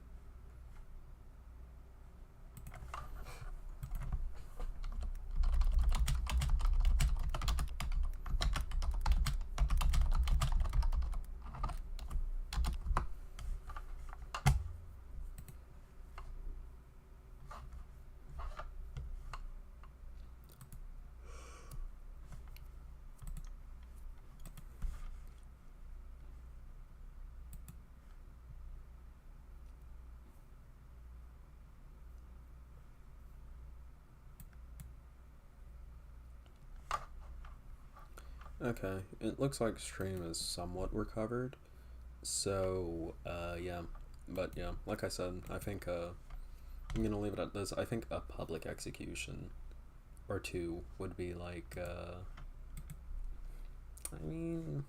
Okay, it looks like stream is somewhat recovered. So, yeah. But yeah, like I said, I think I'm gonna leave it at this. I think a public execution or two would be like, I mean,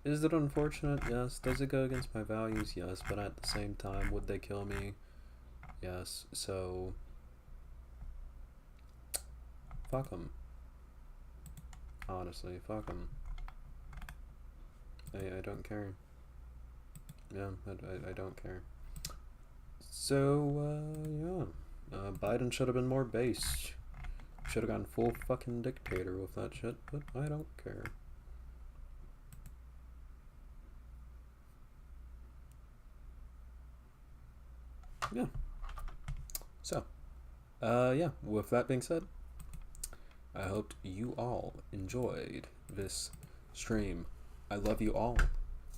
is it unfortunate? Yes. Does it go against my values? Yes. But at the same time, would they kill me? Yes. So, fuck them. Honestly, fuck them. I don't care. Yeah, I don't care. So, yeah. Biden should have been more based. Should have gone full fucking dictator with that shit, but I don't care. Yeah. So, yeah, with that being said, I hoped you all enjoyed this stream. I love you all.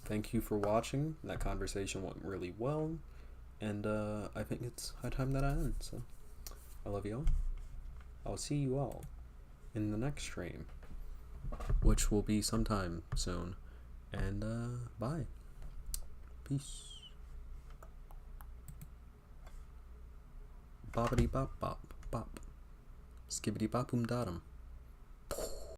Thank you for watching. That conversation went really well, and I think it's high time that I end. So, I love you all. I'll see you all in the next stream, which will be sometime soon. And bye. Peace. Boppity bop bop bop. Skibbity bop datum.